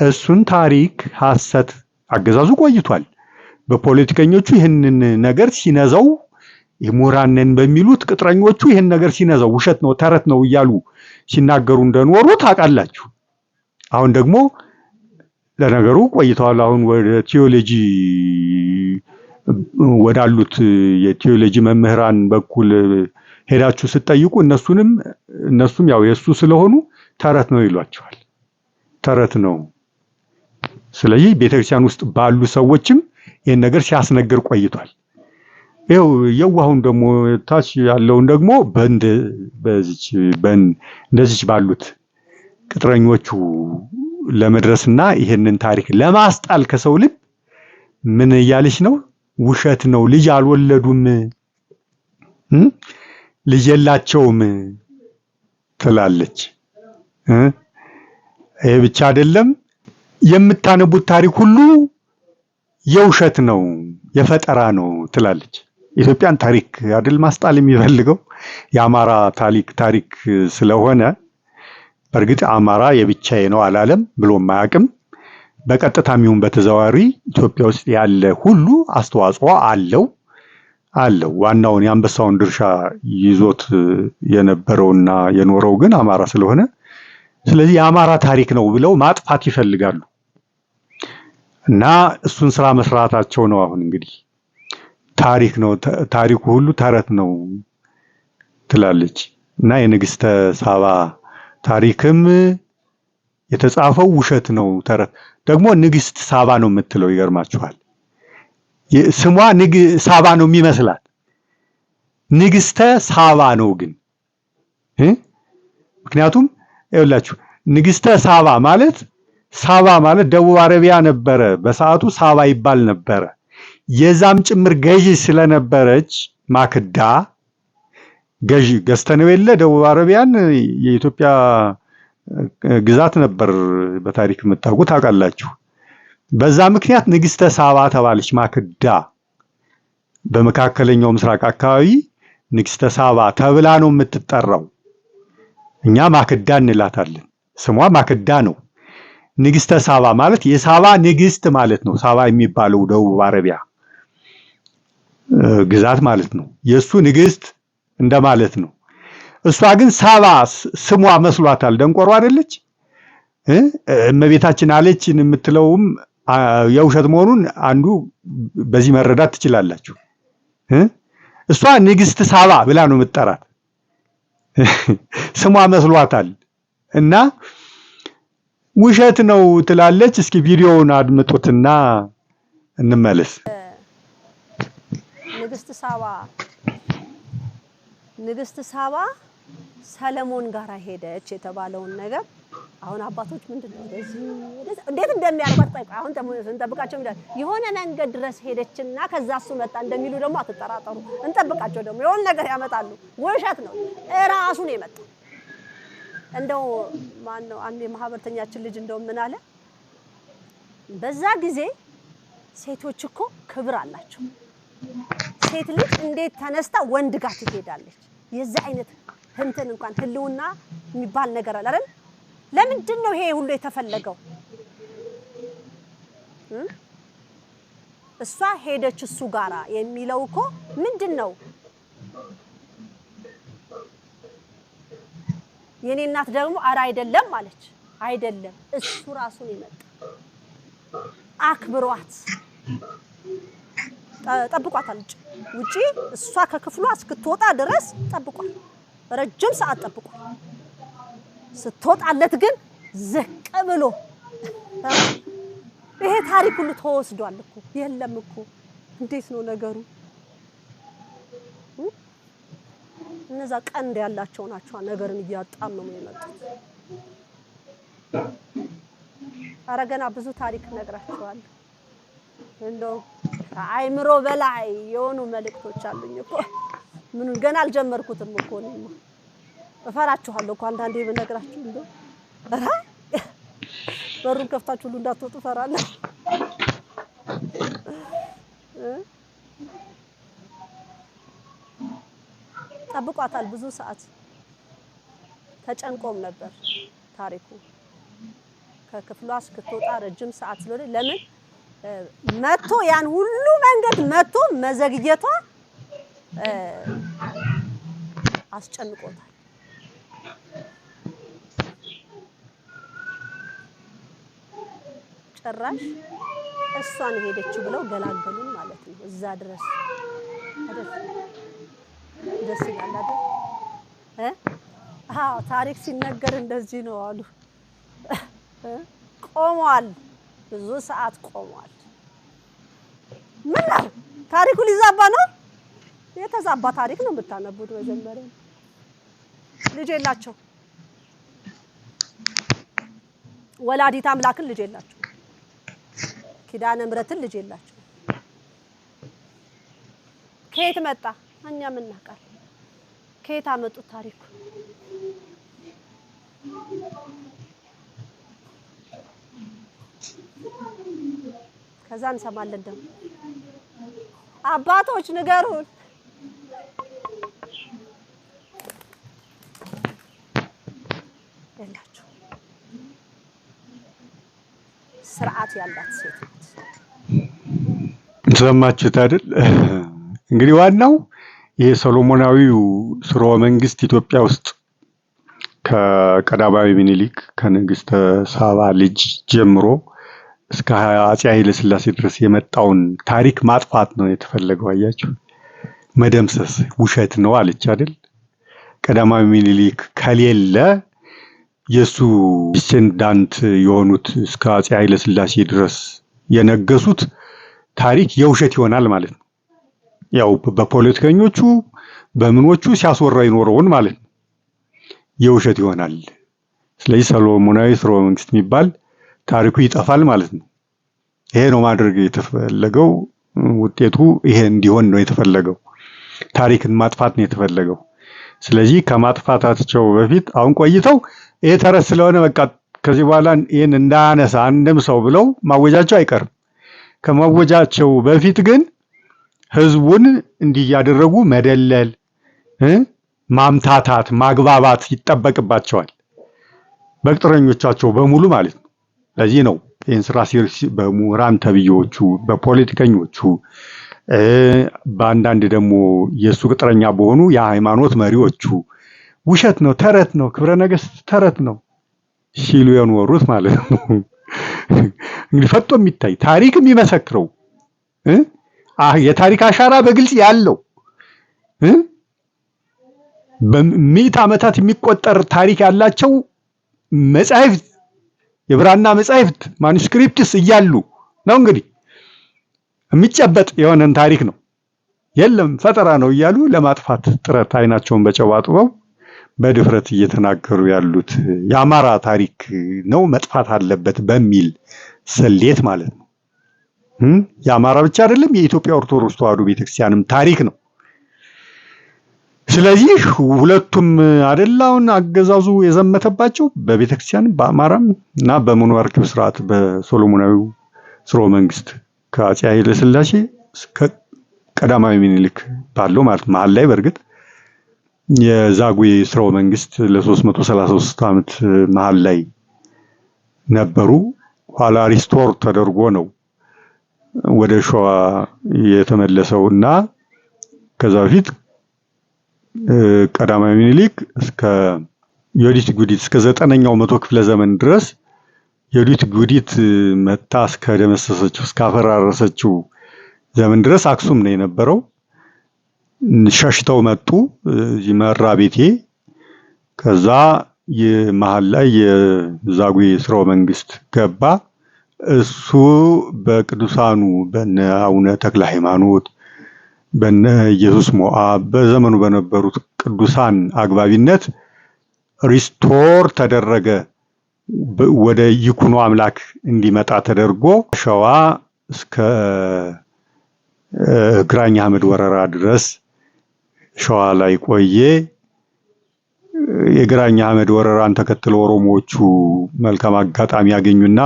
እሱን ታሪክ ሐሰት አገዛዙ ቆይቷል። በፖለቲከኞቹ ይህንን ነገር ሲነዛው የሞራነን በሚሉት ቅጥረኞቹ ይህን ነገር ሲነዛው ውሸት ነው ተረት ነው እያሉ ሲናገሩ እንደኖሩ ታውቃላችሁ። አሁን ደግሞ ለነገሩ ቆይተዋል። አሁን ወደ ቲዮሎጂ ወዳሉት የቲዮሎጂ መምህራን በኩል ሄዳችሁ ስትጠይቁ እነሱም ያው የሱ ስለሆኑ ተረት ነው ይሏቸዋል። ተረት ነው። ስለዚህ ቤተክርስቲያን ውስጥ ባሉ ሰዎችም ይሄን ነገር ሲያስነግር ቆይቷል። ይኸው የዋሁን ደግሞ ታች ያለውን ደግሞ እንደዚህ ባሉት ቅጥረኞቹ ለመድረስና ይሄንን ታሪክ ለማስጣል ከሰው ልብ ምን እያለች ነው? ውሸት ነው፣ ልጅ አልወለዱም፣ ልጅ የላቸውም ትላለች። ይሄ ብቻ አይደለም፣ የምታነቡት ታሪክ ሁሉ የውሸት ነው፣ የፈጠራ ነው ትላለች። ኢትዮጵያን ታሪክ አይደል ማስጣል የሚፈልገው የአማራ ታሪክ ስለሆነ በእርግጥ አማራ የብቻዬ ነው አላለም ብሎ ማያውቅም። በቀጥታም ይሁን በተዘዋዋሪ ኢትዮጵያ ውስጥ ያለ ሁሉ አስተዋጽኦ አለው። ዋናውን የአንበሳውን ድርሻ ይዞት የነበረውና የኖረው ግን አማራ ስለሆነ ስለዚህ የአማራ ታሪክ ነው ብለው ማጥፋት ይፈልጋሉ። እና እሱን ስራ መስራታቸው ነው። አሁን እንግዲህ ታሪክ ነው፣ ታሪኩ ሁሉ ተረት ነው ትላለች። እና የንግስተ ሳባ ታሪክም የተጻፈው ውሸት ነው፣ ተረት ደግሞ ንግስት ሳባ ነው የምትለው። ይገርማችኋል። ስሟ ሳባ ነው የሚመስላት፣ ንግስተ ሳባ ነው ግን ምክንያቱም ይኸውላችሁ ንግስተ ሳባ ማለት ደቡብ አረቢያ ነበረ። በሰዓቱ ሳባ ይባል ነበረ። የዛም ጭምር ገዢ ስለነበረች ማክዳ ገዢ ገዝተነው የለ ደቡብ አረቢያን የኢትዮጵያ ግዛት ነበር። በታሪክ የምታውቁት ታውቃላችሁ። በዛ ምክንያት ንግስተ ሳባ ተባለች ማክዳ። በመካከለኛው ምስራቅ አካባቢ ንግስተ ሳባ ተብላ ነው የምትጠራው። እኛ ማክዳ እንላታለን። ስሟ ማክዳ ነው። ንግስተ ሳባ ማለት የሳባ ንግስት ማለት ነው። ሳባ የሚባለው ደቡብ አረቢያ ግዛት ማለት ነው። የሱ ንግስት እንደማለት ነው። እሷ ግን ሳባ ስሟ መስሏታል። ደንቆሮ አይደለች። እመቤታችን አለችን የምትለውም የውሸት መሆኑን አንዱ በዚህ መረዳት ትችላላችሁ። እሷ ንግስት ሳባ ብላ ነው የምትጠራት። ስሟ መስሏታል እና ውሸት ነው ትላለች። እስኪ ቪዲዮውን አድምጡትና እንመለስ። ንግስት ሳባ ሰለሞን ጋር ሄደች የተባለውን ነገር አሁን አባቶች ምንድነው እንዴት እንደሚያርባት ጠይቁ። አሁን እንጠብቃቸው ይላል። የሆነ መንገድ ድረስ ሄደችና ከዛ እሱ መጣ እንደሚሉ ደግሞ አትጠራጠሩ። እንጠብቃቸው ደግሞ የሆነ ነገር ያመጣሉ። ውሸት ነው፣ እራሱ ነው የመጣው። እንደው ማን ነው አንድ የማህበርተኛችን ልጅ እንደው ምን አለ? በዛ ጊዜ ሴቶች እኮ ክብር አላቸው። ሴት ልጅ እንዴት ተነስታ ወንድ ጋር ትሄዳለች? የዛ አይነት እንትን እንኳን ህልውና የሚባል ነገር አለ አይደል? ለምንድን ነው ይሄ ሁሉ የተፈለገው? እሷ ሄደች እሱ ጋራ የሚለው እኮ ምንድነው? የኔ እናት ደግሞ አረ አይደለም አለች። አይደለም እሱ ራሱን ይመጣ አክብሯት ጠብቋታል። ውጪ እሷ ከክፍሏ እስክትወጣ ድረስ ጠብቋል። ረጅም ሰዓት ጠብቋል። ስትወጣለት ግን ዝቅ ብሎ ይሄ ታሪክ ሁሉ ተወስዷል እኮ የለም እኮ። እንዴት ነው ነገሩ? እነዛ ቀንድ ያላቸው ናቸው ነገርን እያጣመሙ የመጡት። ኧረ ገና ብዙ ታሪክ ነግራቸዋለሁ። እንደው አይምሮ በላይ የሆኑ መልእክቶች አሉኝ እኮ። ምኑን ገና አልጀመርኩትም እኮ ነው። እፈራችኋለሁ እኮ አንዳንዴ ብነግራችሁ እንደው በሩን ከፍታችሁ ሁሉ እንዳትወጡ እፈራለሁ። ጠብቋታል ብዙ ሰዓት። ተጨንቆም ነበር ታሪኩ። ከክፍሏ እስክትወጣ ረጅም ሰዓት ስለሆነ ለምን መጥቶ ያን ሁሉ መንገድ መጥቶ መዘግየቷ አስጨንቆታል። ጭራሽ እሷን ሄደች ብለው ገላገሉን ማለት ነው። እዛ ድረስ ደስ ይላል አይደል? አዎ ታሪክ ሲነገር እንደዚህ ነው አሉ። ቆሟል፣ ብዙ ሰዓት ቆሟል። ምን ነው ታሪኩ ሊዛባ ነው? የተዛባ ታሪክ ነው የምታነቡት። መጀመሪያ ልጅ የላቸው፣ ወላዲት አምላክን ልጅ የላቸው፣ ኪዳነ ምሕረትን ልጅ የላቸው። ከየት መጣ? እኛ ምን እናውቃለን? ከየት አመጡት ታሪኩ? ከዛ እንሰማለን ደግሞ አባቶች ንገሩን። የላቸው ስርዓት ያላት ሴት ሰማችሁት አይደል? እንግዲህ ዋናው ይሄ ሰሎሞናዊው ስርወ መንግስት ኢትዮጵያ ውስጥ ከቀዳማዊ ምኒልክ ከንግስተ ሳባ ልጅ ጀምሮ እስከ አፄ ኃይለ ሥላሴ ድረስ የመጣውን ታሪክ ማጥፋት ነው የተፈለገው። አያችሁ፣ መደምሰስ ውሸት ነው አለች አይደል? ቀዳማዊ ምኒልክ ከሌለ የሱ ዲሴንዳንት የሆኑት እስከ አፄ ኃይለ ሥላሴ ድረስ የነገሱት ታሪክ የውሸት ይሆናል ማለት ነው። ያው በፖለቲከኞቹ በምኖቹ ሲያስወራ ይኖረውን ማለት ነው የውሸት ይሆናል። ስለዚህ ሰሎሞናዊ ስርወ መንግስት የሚባል ታሪኩ ይጠፋል ማለት ነው። ይሄ ነው ማድረግ የተፈለገው። ውጤቱ ይሄ እንዲሆን ነው የተፈለገው። ታሪክን ማጥፋት ነው የተፈለገው። ስለዚህ ከማጥፋታቸው በፊት አሁን ቆይተው ይሄ ተረት ስለሆነ በቃ ከዚህ በኋላ ይሄን እንዳያነሳ አንድም ሰው ብለው ማወጃቸው አይቀርም። ከማወጃቸው በፊት ግን ህዝቡን እንዲያደረጉ መደለል፣ ማምታታት፣ ማግባባት ይጠበቅባቸዋል በቅጥረኞቻቸው በሙሉ ማለት ነው። ለዚህ ነው ይህን ስራ በምሁራን ተብዬዎቹ፣ በፖለቲከኞቹ፣ በአንዳንድ ደግሞ የእሱ ቅጥረኛ በሆኑ የሃይማኖት መሪዎቹ ውሸት ነው፣ ተረት ነው፣ ክብረ ነገስት ተረት ነው ሲሉ የኖሩት ማለት ነው። እንግዲህ ፈጦ የሚታይ ታሪክ የሚመሰክረው የታሪክ አሻራ በግልጽ ያለው በምዕት ዓመታት የሚቆጠር ታሪክ ያላቸው መጻሕፍት፣ የብራና መጻሕፍት ማኑስክሪፕትስ እያሉ ነው እንግዲህ የሚጨበጥ የሆነን ታሪክ ነው የለም ፈጠራ ነው እያሉ ለማጥፋት ጥረት አይናቸውን በጨው አጥበው በድፍረት እየተናገሩ ያሉት የአማራ ታሪክ ነው መጥፋት አለበት በሚል ስሌት ማለት ነው። የአማራ ብቻ አይደለም የኢትዮጵያ ኦርቶዶክስ ተዋሕዶ ቤተክርስቲያንም ታሪክ ነው። ስለዚህ ሁለቱም አይደላውን አገዛዙ የዘመተባቸው በቤተክርስቲያን በአማራም እና በመኖርክ ስርዓት በሶሎሞናዊው ስርወ መንግስት ከአፄ ኃይለ ሥላሴ እስከ ቀዳማዊ ምኒልክ ባለው ማለት መሀል ላይ በእርግጥ የዛጉዌ ስርወ መንግስት ለ333 ዓመት መሀል ላይ ነበሩ። ኋላ ሪስቶር ተደርጎ ነው ወደ ሸዋ የተመለሰው እና ከዛ በፊት ቀዳማዊ ምኒልክ እስከ ዮዲት ጉዲት እስከ 9ኛው መቶ ክፍለ ዘመን ድረስ ዮዲት ጉዲት መታ እስከ ደመሰሰችው እስከ አፈራረሰችው ዘመን ድረስ አክሱም ነው የነበረው። ሸሽተው መጡ መራ ቤቴ። ከዛ የመሃል ላይ የዛጉዌ ስርወ መንግስት ገባ። እሱ በቅዱሳኑ በነ አቡነ ተክለ ሃይማኖት በነ ኢየሱስ ሞዓ በዘመኑ በነበሩት ቅዱሳን አግባቢነት ሪስቶር ተደረገ። ወደ ይኩኖ አምላክ እንዲመጣ ተደርጎ ሸዋ እስከ ግራኝ አህመድ ወረራ ድረስ ሸዋ ላይ ቆየ። የግራኝ አህመድ ወረራን ተከትሎ ኦሮሞዎቹ መልካም አጋጣሚ ያገኙና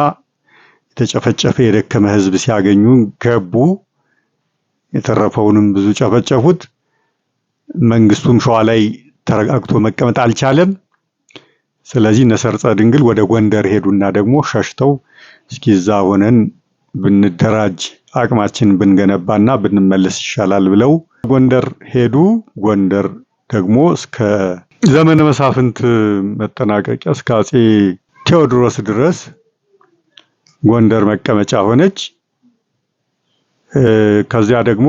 የተጨፈጨፈ የደከመ ህዝብ ሲያገኙ ገቡ። የተረፈውንም ብዙ ጨፈጨፉት። መንግስቱም ሸዋ ላይ ተረጋግቶ መቀመጥ አልቻለም። ስለዚህ ነሰርጸ ድንግል ወደ ጎንደር ሄዱና ደግሞ ሸሽተው እስኪዛ ሆነን ብንደራጅ አቅማችን ብንገነባና ብንመለስ ይሻላል ብለው ጎንደር ሄዱ። ጎንደር ደግሞ እስከ ዘመነ መሳፍንት መጠናቀቂያ እስከ አፄ ቴዎድሮስ ድረስ ጎንደር መቀመጫ ሆነች። ከዚያ ደግሞ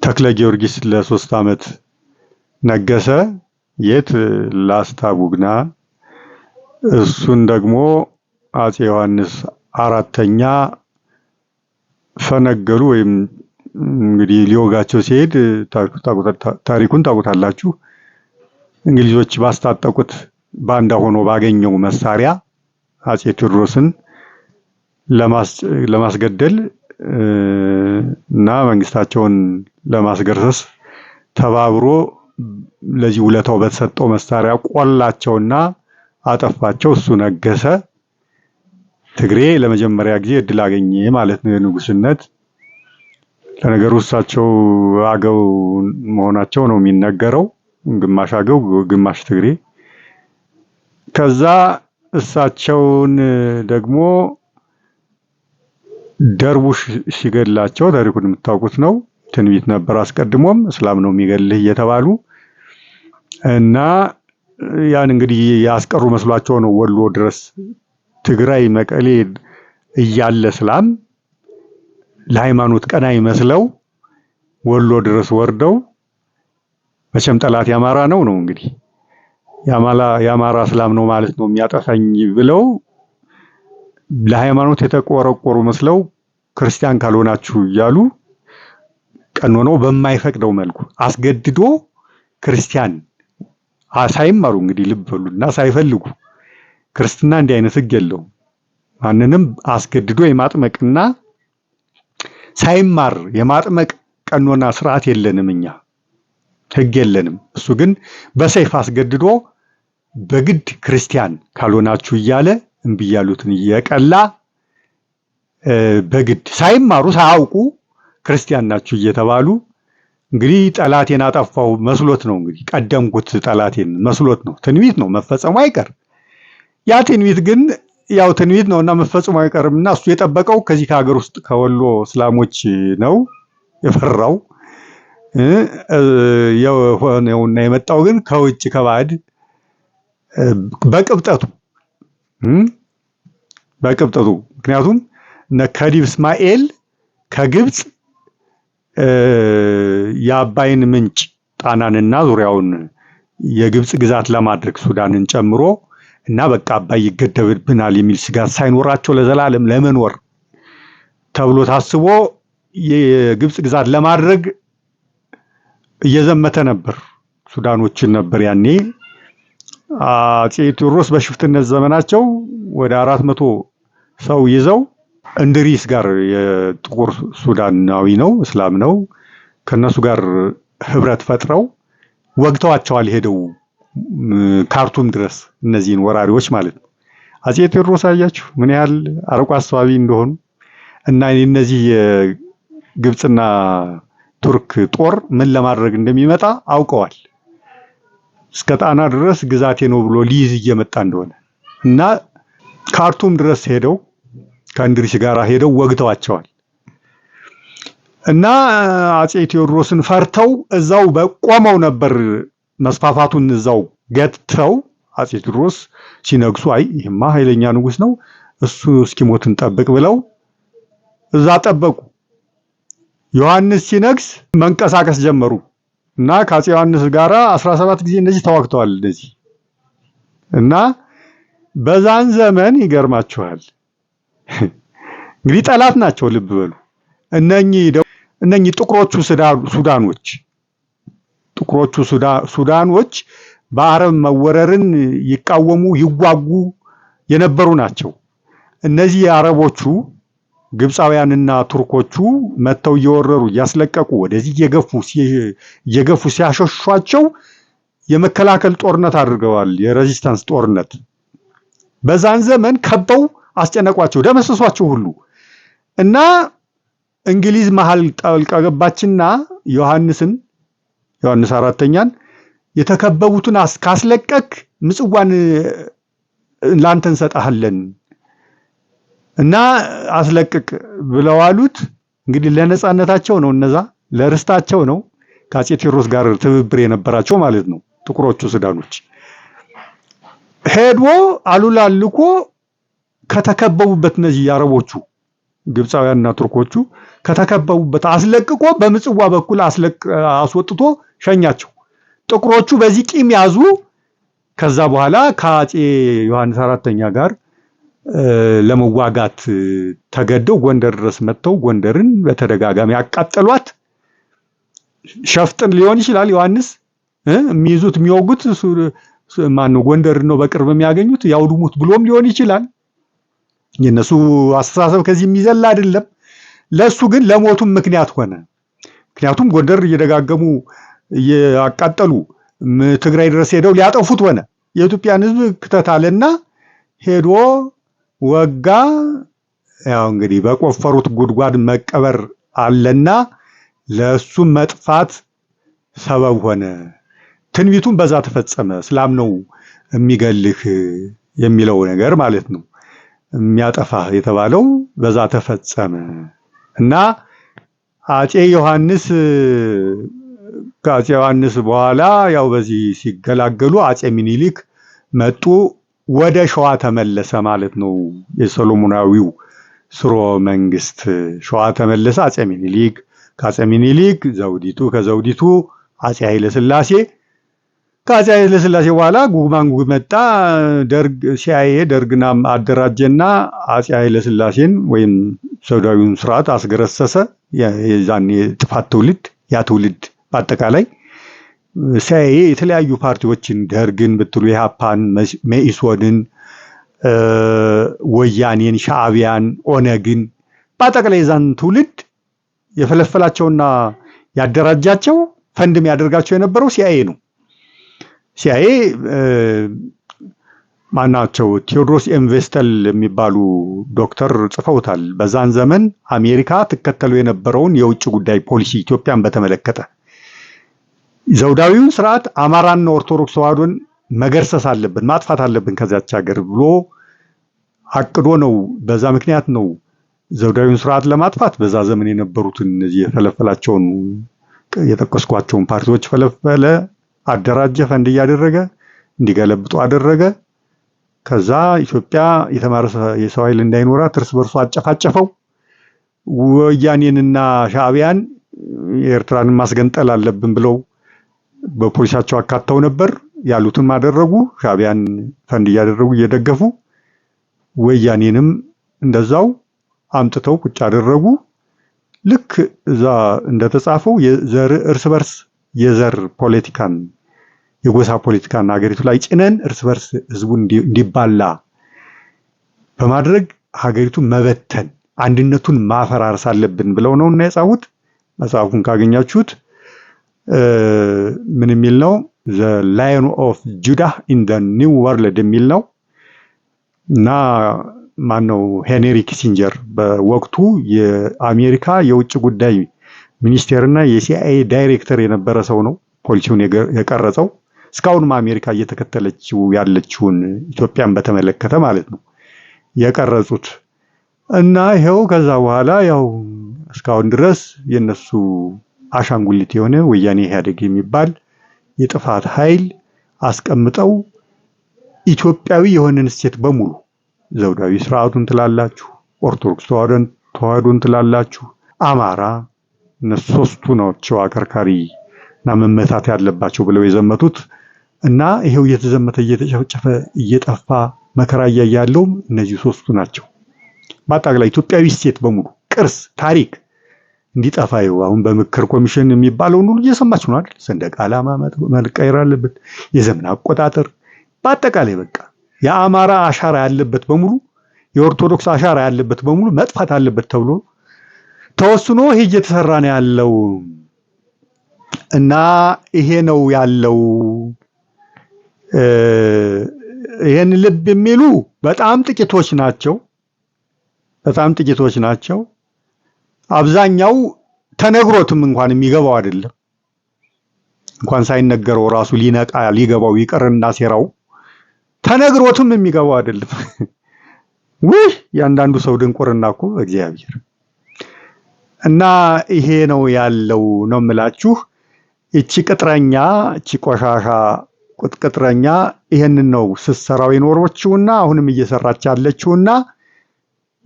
ተክለ ጊዮርጊስ ለ3 ዓመት ነገሰ። የት? ላስታ ቡግና። እሱን ደግሞ አፄ ዮሐንስ 4ኛ ፈነገሉ ወይም እንግዲህ ሊወጋቸው ሲሄድ ታሪኩን ታውቁታላችሁ። እንግሊዞች ባስታጠቁት ባንዳ ሆኖ ባገኘው መሳሪያ አፄ ቴዎድሮስን ለማስገደል እና መንግስታቸውን ለማስገርሰስ ተባብሮ ለዚህ ውለታው በተሰጠው መሳሪያ ቆላቸውና አጠፋቸው። እሱ ነገሰ። ትግሬ ለመጀመሪያ ጊዜ እድል አገኘ ማለት ነው የንጉስነት። ለነገሩ እሳቸው አገው መሆናቸው ነው የሚነገረው። ግማሽ አገው ግማሽ ትግሬ። ከዛ እሳቸውን ደግሞ ደርቡሽ ሲገድላቸው ታሪኩን የምታውቁት ነው። ትንቢት ነበር አስቀድሞም እስላም ነው የሚገልህ እየተባሉ እና ያን እንግዲህ ያስቀሩ መስሏቸው ነው ወሎ ድረስ ትግራይ መቀሌ እያለ እስላም ለሃይማኖት ቀናይ መስለው ወሎ ድረስ ወርደው መቼም ጠላት ያማራ ነው እንግዲህ ያማራ እስላም ነው ማለት ነው የሚያጠፋኝ ብለው ለሃይማኖት የተቆረቆሩ መስለው ክርስቲያን ካልሆናችሁ እያሉ ቀኖናው በማይፈቅደው መልኩ አስገድዶ ክርስቲያን ሳይማሩ እንግዲህ ልብ በሉና ሳይፈልጉ ክርስትና እንዲህ አይነት ህግ የለውም። ማንንም አስገድዶ የማጥመቅና ሳይማር የማጥመቅ ቀኖና ስርዓት የለንም፣ እኛ ህግ የለንም። እሱ ግን በሰይፍ አስገድዶ በግድ ክርስቲያን ካልሆናችሁ እያለ እምቢ ያሉትን እየቀላ በግድ ሳይማሩ ሳያውቁ ክርስቲያን ናችሁ እየተባሉ እንግዲህ ጠላቴን አጠፋው መስሎት ነው እንግዲህ ቀደምኩት ጠላቴን መስሎት ነው። ትንቢት ነው መፈጸሙ አይቀር። ያ ትንቢት ግን ያው ትንቢት ነውና መፈጸሙ አይቀርምና እሱ የጠበቀው ከዚህ ከሀገር ውስጥ ከወሎ እስላሞች ነው የፈራው። የሆነውና የመጣው ግን ከውጭ ከባዕድ በቅብጠቱ ምክንያቱም ከዲብ እስማኤል ከግብጽ የአባይን ምንጭ ጣናንና ዙሪያውን የግብጽ ግዛት ለማድረግ ሱዳንን ጨምሮ እና በቃ አባይ ይገደብብናል የሚል ስጋት ሳይኖራቸው ለዘላለም ለመኖር ተብሎ ታስቦ የግብጽ ግዛት ለማድረግ እየዘመተ ነበር። ሱዳኖችን ነበር ያኔ አፄ ቴዎድሮስ በሽፍትነት ዘመናቸው ወደ 400 ሰው ይዘው እንድሪስ ጋር የጥቁር ሱዳናዊ ነው እስላም ነው ከነሱ ጋር ህብረት ፈጥረው ወግተዋቸዋል። ሄደው ካርቱም ድረስ እነዚህን ወራሪዎች ማለት ነው። አፄ ቴዎድሮስ አያችሁ ምን ያህል አርቆ አስተዋቢ እንደሆኑ እና እነዚህ ግብጽና ቱርክ ጦር ምን ለማድረግ እንደሚመጣ አውቀዋል። እስከ ጣና ድረስ ግዛቴ ነው ብሎ ሊይዝ እየመጣ እንደሆነ እና ካርቱም ድረስ ሄደው ከእንድሪስ ጋር ሄደው ወግተዋቸዋል። እና አጼ ቴዎድሮስን ፈርተው እዛው በቆመው ነበር መስፋፋቱን እዛው ገትተው አጼ ቴዎድሮስ ሲነግሱ አይ ይሄማ ኃይለኛ ንጉስ ነው እሱ እስኪሞት እንጠብቅ ብለው እዛ ጠበቁ። ዮሐንስ ሲነግስ መንቀሳቀስ ጀመሩ እና ከአጼ ዮሐንስ ጋራ 17 ጊዜ እንደዚህ ተዋግተዋል እንደዚህ። እና በዛን ዘመን ይገርማችኋል እንግዲህ ጠላት ናቸው ልብ በሉ እነኚህ ጥቁሮቹ ሱዳኖች በአረብ መወረርን ይቃወሙ ይዋጉ የነበሩ ናቸው። እነዚህ አረቦቹ ግብፃውያንና ቱርኮቹ መተው እየወረሩ እያስለቀቁ ወደዚህ እየገፉ ሲያሸሿቸው የመከላከል ጦርነት አድርገዋል። የሬዚስታንስ ጦርነት በዛን ዘመን ከበው አስጨነቋቸው፣ ደመሰሷቸው ሁሉ እና እንግሊዝ መሃል ጣልቃ ገባችና ዮሐንስ አራተኛን የተከበቡትን ካስለቀቅ ምጽዋን ላንተ እንሰጣለን እና አስለቅቅ ብለው አሉት። እንግዲህ ለነጻነታቸው ነው፣ እነዛ ለርስታቸው ነው። ከአጼ ቴዎድሮስ ጋር ትብብር የነበራቸው ማለት ነው። ጥቁሮቹ ሱዳኖች ሄዶ አሉላ ልኮ ከተከበቡበት እነዚህ አረቦቹ ግብፃውያንና ቱርኮቹ ከተከበቡበት አስለቅቆ በምጽዋ በኩል አስወጥቶ ሸኛቸው። ጥቁሮቹ በዚህ ቂም ያዙ። ከዛ በኋላ ከአጼ ዮሐንስ አራተኛ ጋር ለመዋጋት ተገደው ጎንደር ድረስ መጥተው ጎንደርን በተደጋጋሚ ያቃጠሏት። ሸፍጥን ሊሆን ይችላል ዮሐንስ የሚይዙት የሚወጉት ማነው ጎንደር ነው በቅርብ የሚያገኙት ያውዱሙት ብሎም ሊሆን ይችላል። የነሱ አስተሳሰብ ከዚህ የሚዘል አይደለም። ለሱ ግን ለሞቱም ምክንያት ሆነ። ምክንያቱም ጎንደር እየደጋገሙ ያቃጠሉ ትግራይ ድረስ ሄደው ሊያጠፉት ሆነ። የኢትዮጵያን ሕዝብ ክተታለና ሄዶ ወጋ። ያው እንግዲህ በቆፈሩት ጉድጓድ መቀበር አለና ለሱ መጥፋት ሰበብ ሆነ። ትንቢቱን በዛ ተፈጸመ። እስላም ነው የሚገልህ የሚለው ነገር ማለት ነው። የሚያጠፋ የተባለው በዛ ተፈጸመ እና አጼ ዮሐንስ ከአጼ ዮሐንስ በኋላ ያው በዚህ ሲገላገሉ አጼ ሚኒሊክ መጡ። ወደ ሸዋ ተመለሰ ማለት ነው። የሰሎሞናዊው ስርወ መንግስት ሸዋ ተመለሰ። አጼ ሚኒሊክ ከአጼ ሚኒሊክ ዘውዲቱ ከዘውዲቱ አጼ ኃይለ ሥላሴ ከአጼ ኃይለ ሥላሴ በኋላ ጉግማንጉግ መጣ። ደርግ ሲአይኤ ደርግና አደራጀና አጼ ኃይለ ሥላሴን ወይም ዘውዳዊውን ስርዓት አስገረሰሰ። የዛን የጥፋት ትውልድ ያ ትውልድ በአጠቃላይ ሲአይኤ የተለያዩ ፓርቲዎችን ደርግን ብትሉ ኢህአፓን፣ መኢሶንን፣ ወያኔን፣ ሻዕቢያን፣ ኦነግን በአጠቃላይ የዛን ትውልድ የፈለፈላቸውና ያደራጃቸው ፈንድም ያደርጋቸው የነበረው ሲአይኤ ነው። ሲአይኤ ማናቸው? ቴዎድሮስ ኤምቬስተል የሚባሉ ዶክተር ጽፈውታል። በዛን ዘመን አሜሪካ ትከተሉ የነበረውን የውጭ ጉዳይ ፖሊሲ ኢትዮጵያን በተመለከተ ዘውዳዊውን ስርዓት አማራና ኦርቶዶክስ ተዋህዶን መገርሰስ አለብን፣ ማጥፋት አለብን ከዛች ሀገር ብሎ አቅዶ ነው። በዛ ምክንያት ነው ዘውዳዊውን ስርዓት ለማጥፋት በዛ ዘመን የነበሩትን እነዚህ የፈለፈላቸውን የጠቀስኳቸውን ፓርቲዎች ፈለፈለ፣ አደራጀ፣ ፈንድ እያደረገ እንዲገለብጡ አደረገ። ከዛ ኢትዮጵያ የተማረ የሰው ኃይል እንዳይኖራት እርስ በርሱ አጨፋጨፈው። ወያኔንና ሻዕቢያን ኤርትራን ማስገንጠል አለብን ብለው በፖሊሳቸው አካተው ነበር። ያሉትን ማደረጉ። ሻዕቢያን ፈንድ እያደረጉ እየደገፉ ወያኔንም እንደዛው አምጥተው ቁጭ አደረጉ። ልክ እዛ እንደተጻፈው የዘር እርስ በርስ የዘር ፖለቲካን የጎሳ ፖለቲካን ሀገሪቱ ላይ ጭነን እርስ በርስ ህዝቡን እንዲባላ በማድረግ ሀገሪቱን መበተን አንድነቱን ማፈራረስ አለብን ብለው ነው እና የጻፉት። መጽሐፉን ካገኛችሁት ምን የሚል ነው? The Lion of Judah in the New World የሚል ነው እና ማነው ሄንሪ ኪሲንጀር በወቅቱ የአሜሪካ የውጭ ጉዳይ ሚኒስቴርና የሲአይኤ ዳይሬክተር የነበረ ሰው ነው ፖሊሲውን የቀረጸው። እስካሁንም አሜሪካ እየተከተለችው ያለችውን ኢትዮጵያን በተመለከተ ማለት ነው የቀረጹት እና ይሄው ከዛ በኋላ ያው እስካሁን ድረስ የነሱ አሻንጉሊት የሆነ ወያኔ ኢህአዴግ የሚባል የጥፋት ኃይል አስቀምጠው ኢትዮጵያዊ የሆነን እሴት በሙሉ ዘውዳዊ ስርዓቱን ትላላችሁ፣ ኦርቶዶክስ ተዋህዶን ትላላችሁ፣ አማራ እነሱ ሶስቱ ናቸው አከርካሪና መመታት ያለባቸው ብለው የዘመቱት እና ይሄው እየተዘመተ እየተጨፈጨፈ እየጠፋ መከራ ያያለው እነዚህ ሶስቱ ናቸው። በአጠቃላይ ኢትዮጵያዊ እሴት በሙሉ ቅርስ፣ ታሪክ እንዲጠፋ ይኸው አሁን በምክር ኮሚሽን የሚባለው ሁሉ እየሰማችሁ ነው አይደል? ሰንደቅ ዓላማ መቀየር አለበት፣ የዘመን አቆጣጠር፣ በአጠቃላይ በቃ የአማራ አሻራ ያለበት በሙሉ የኦርቶዶክስ አሻራ ያለበት በሙሉ መጥፋት አለበት ተብሎ ተወስኖ ይሄ እየተሰራ ነው ያለው እና ይሄ ነው ያለው። ይሄን ልብ የሚሉ በጣም ጥቂቶች ናቸው። አብዛኛው ተነግሮትም እንኳን የሚገባው አይደለም። እንኳን ሳይነገረው ራሱ ሊገባው ይቀርና ሴራው ተነግሮትም የሚገባው አይደለም። ውይ ያንዳንዱ ሰው ድንቁርና እኮ እግዚአብሔር እና ይሄ ነው ያለው ነው የምላችሁ። እቺ ቅጥረኛ እቺ ቆሻሻ ቅጥረኛ ይሄንን ነው ስትሰራው የኖረችውና አሁንም እየሰራች ያለችውና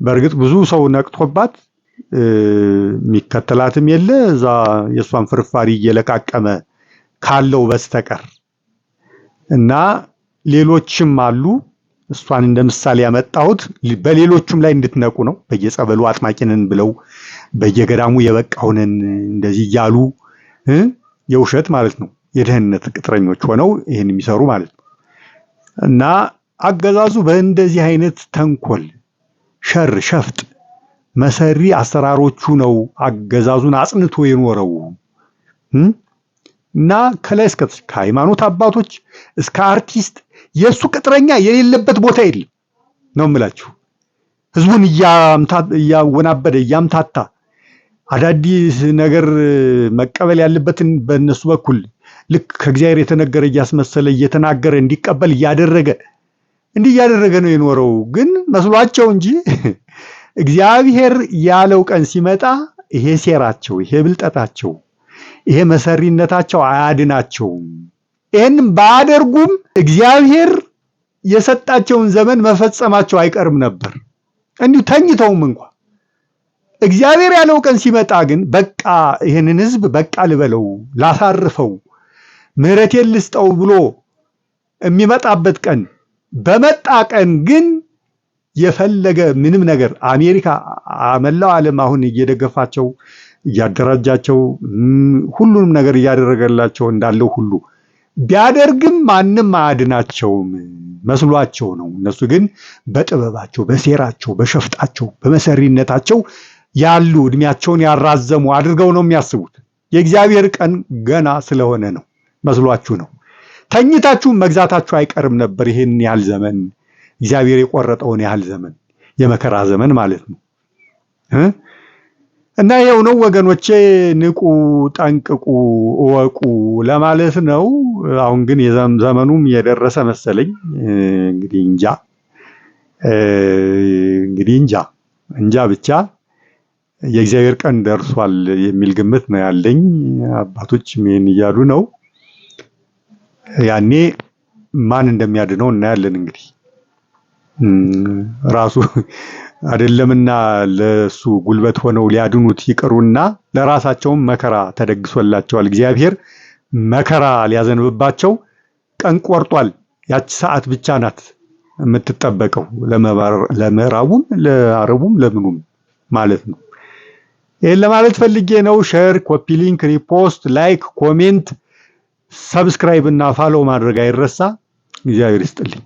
በእርግጥ ብዙ ሰው ነቅቶባት የሚከተላትም የለ እዛ የሷን ፍርፋሪ እየለቃቀመ ካለው በስተቀር እና ሌሎችም አሉ። እሷን እንደምሳሌ ያመጣሁት በሌሎችም ላይ እንድትነቁ ነው። በየጸበሉ አጥማቂነን ብለው በየገዳሙ የበቃውነን እንደዚህ እያሉ የውሸት ማለት ነው የደህንነት ቅጥረኞች ሆነው ይሄን የሚሰሩ ማለት ነው። እና አገዛዙ በእንደዚህ አይነት ተንኮል፣ ሸር፣ ሸፍጥ መሰሪ አሰራሮቹ ነው አገዛዙን አጽንቶ የኖረው እና ከላይ እስከ ሃይማኖት አባቶች እስከ አርቲስት የሱ ቅጥረኛ የሌለበት ቦታ የለም ነው የምላችሁ። ህዝቡን እያወናበደ እያምታታ አዳዲስ ነገር መቀበል ያለበትን በእነሱ በኩል ልክ ከእግዚአብሔር የተነገረ እያስመሰለ እየተናገረ እንዲቀበል እያደረገ ነው የኖረው። ግን መስሏቸው እንጂ እግዚአብሔር ያለው ቀን ሲመጣ ይሄ ሴራቸው፣ ይሄ ብልጠታቸው፣ ይሄ መሰሪነታቸው አያድናቸውም። ይሄንን ባያደርጉም እግዚአብሔር የሰጣቸውን ዘመን መፈጸማቸው አይቀርም ነበር እንዲሁ ተኝተውም እንኳን። እግዚአብሔር ያለው ቀን ሲመጣ ግን በቃ ይሄንን ህዝብ በቃ ልበለው፣ ላሳርፈው፣ ምህረቴን ልስጠው ብሎ የሚመጣበት ቀን በመጣ ቀን ግን የፈለገ ምንም ነገር አሜሪካ መላው ዓለም አሁን እየደገፋቸው እያደራጃቸው ሁሉንም ነገር እያደረገላቸው እንዳለው ሁሉ ቢያደርግም ማንም አያድናቸውም መስሏቸው ነው። እነሱ ግን በጥበባቸው፣ በሴራቸው፣ በሸፍጣቸው፣ በመሰሪነታቸው ያሉ እድሜያቸውን ያራዘሙ አድርገው ነው የሚያስቡት። የእግዚአብሔር ቀን ገና ስለሆነ ነው መስሏችሁ ነው። ተኝታችሁ መግዛታችሁ አይቀርም ነበር ይሄን ያህል ዘመን እግዚአብሔር የቆረጠውን ያህል ዘመን የመከራ ዘመን ማለት ነው። እና ይሄው ነው ወገኖቼ፣ ንቁ፣ ጠንቅቁ፣ እወቁ ለማለት ነው። አሁን ግን ዘመኑም የደረሰ መሰለኝ። እንግዲህ እንጃ ብቻ የእግዚአብሔር ቀን ደርሷል የሚል ግምት ነው ያለኝ። አባቶችም ይሄን እያሉ ነው። ያኔ ማን እንደሚያድነው እናያለን። እንግዲህ ራሱ አይደለምና ለሱ ጉልበት ሆነው ሊያድኑት ይቅሩና ለራሳቸውም መከራ ተደግሶላቸዋል። እግዚአብሔር መከራ ሊያዘንብባቸው ቀን ቆርጧል። ያቺ ሰዓት ብቻ ናት የምትጠበቀው ለምዕራቡም ለአረቡም ለምኑም ማለት ነው። ይሄን ለማለት ፈልጌ ነው። ሼር፣ ኮፒ ሊንክ፣ ሪፖስት፣ ላይክ፣ ኮሜንት፣ ሰብስክራይብ እና ፋሎ ማድረግ አይረሳ። እግዚአብሔር ይስጥልኝ።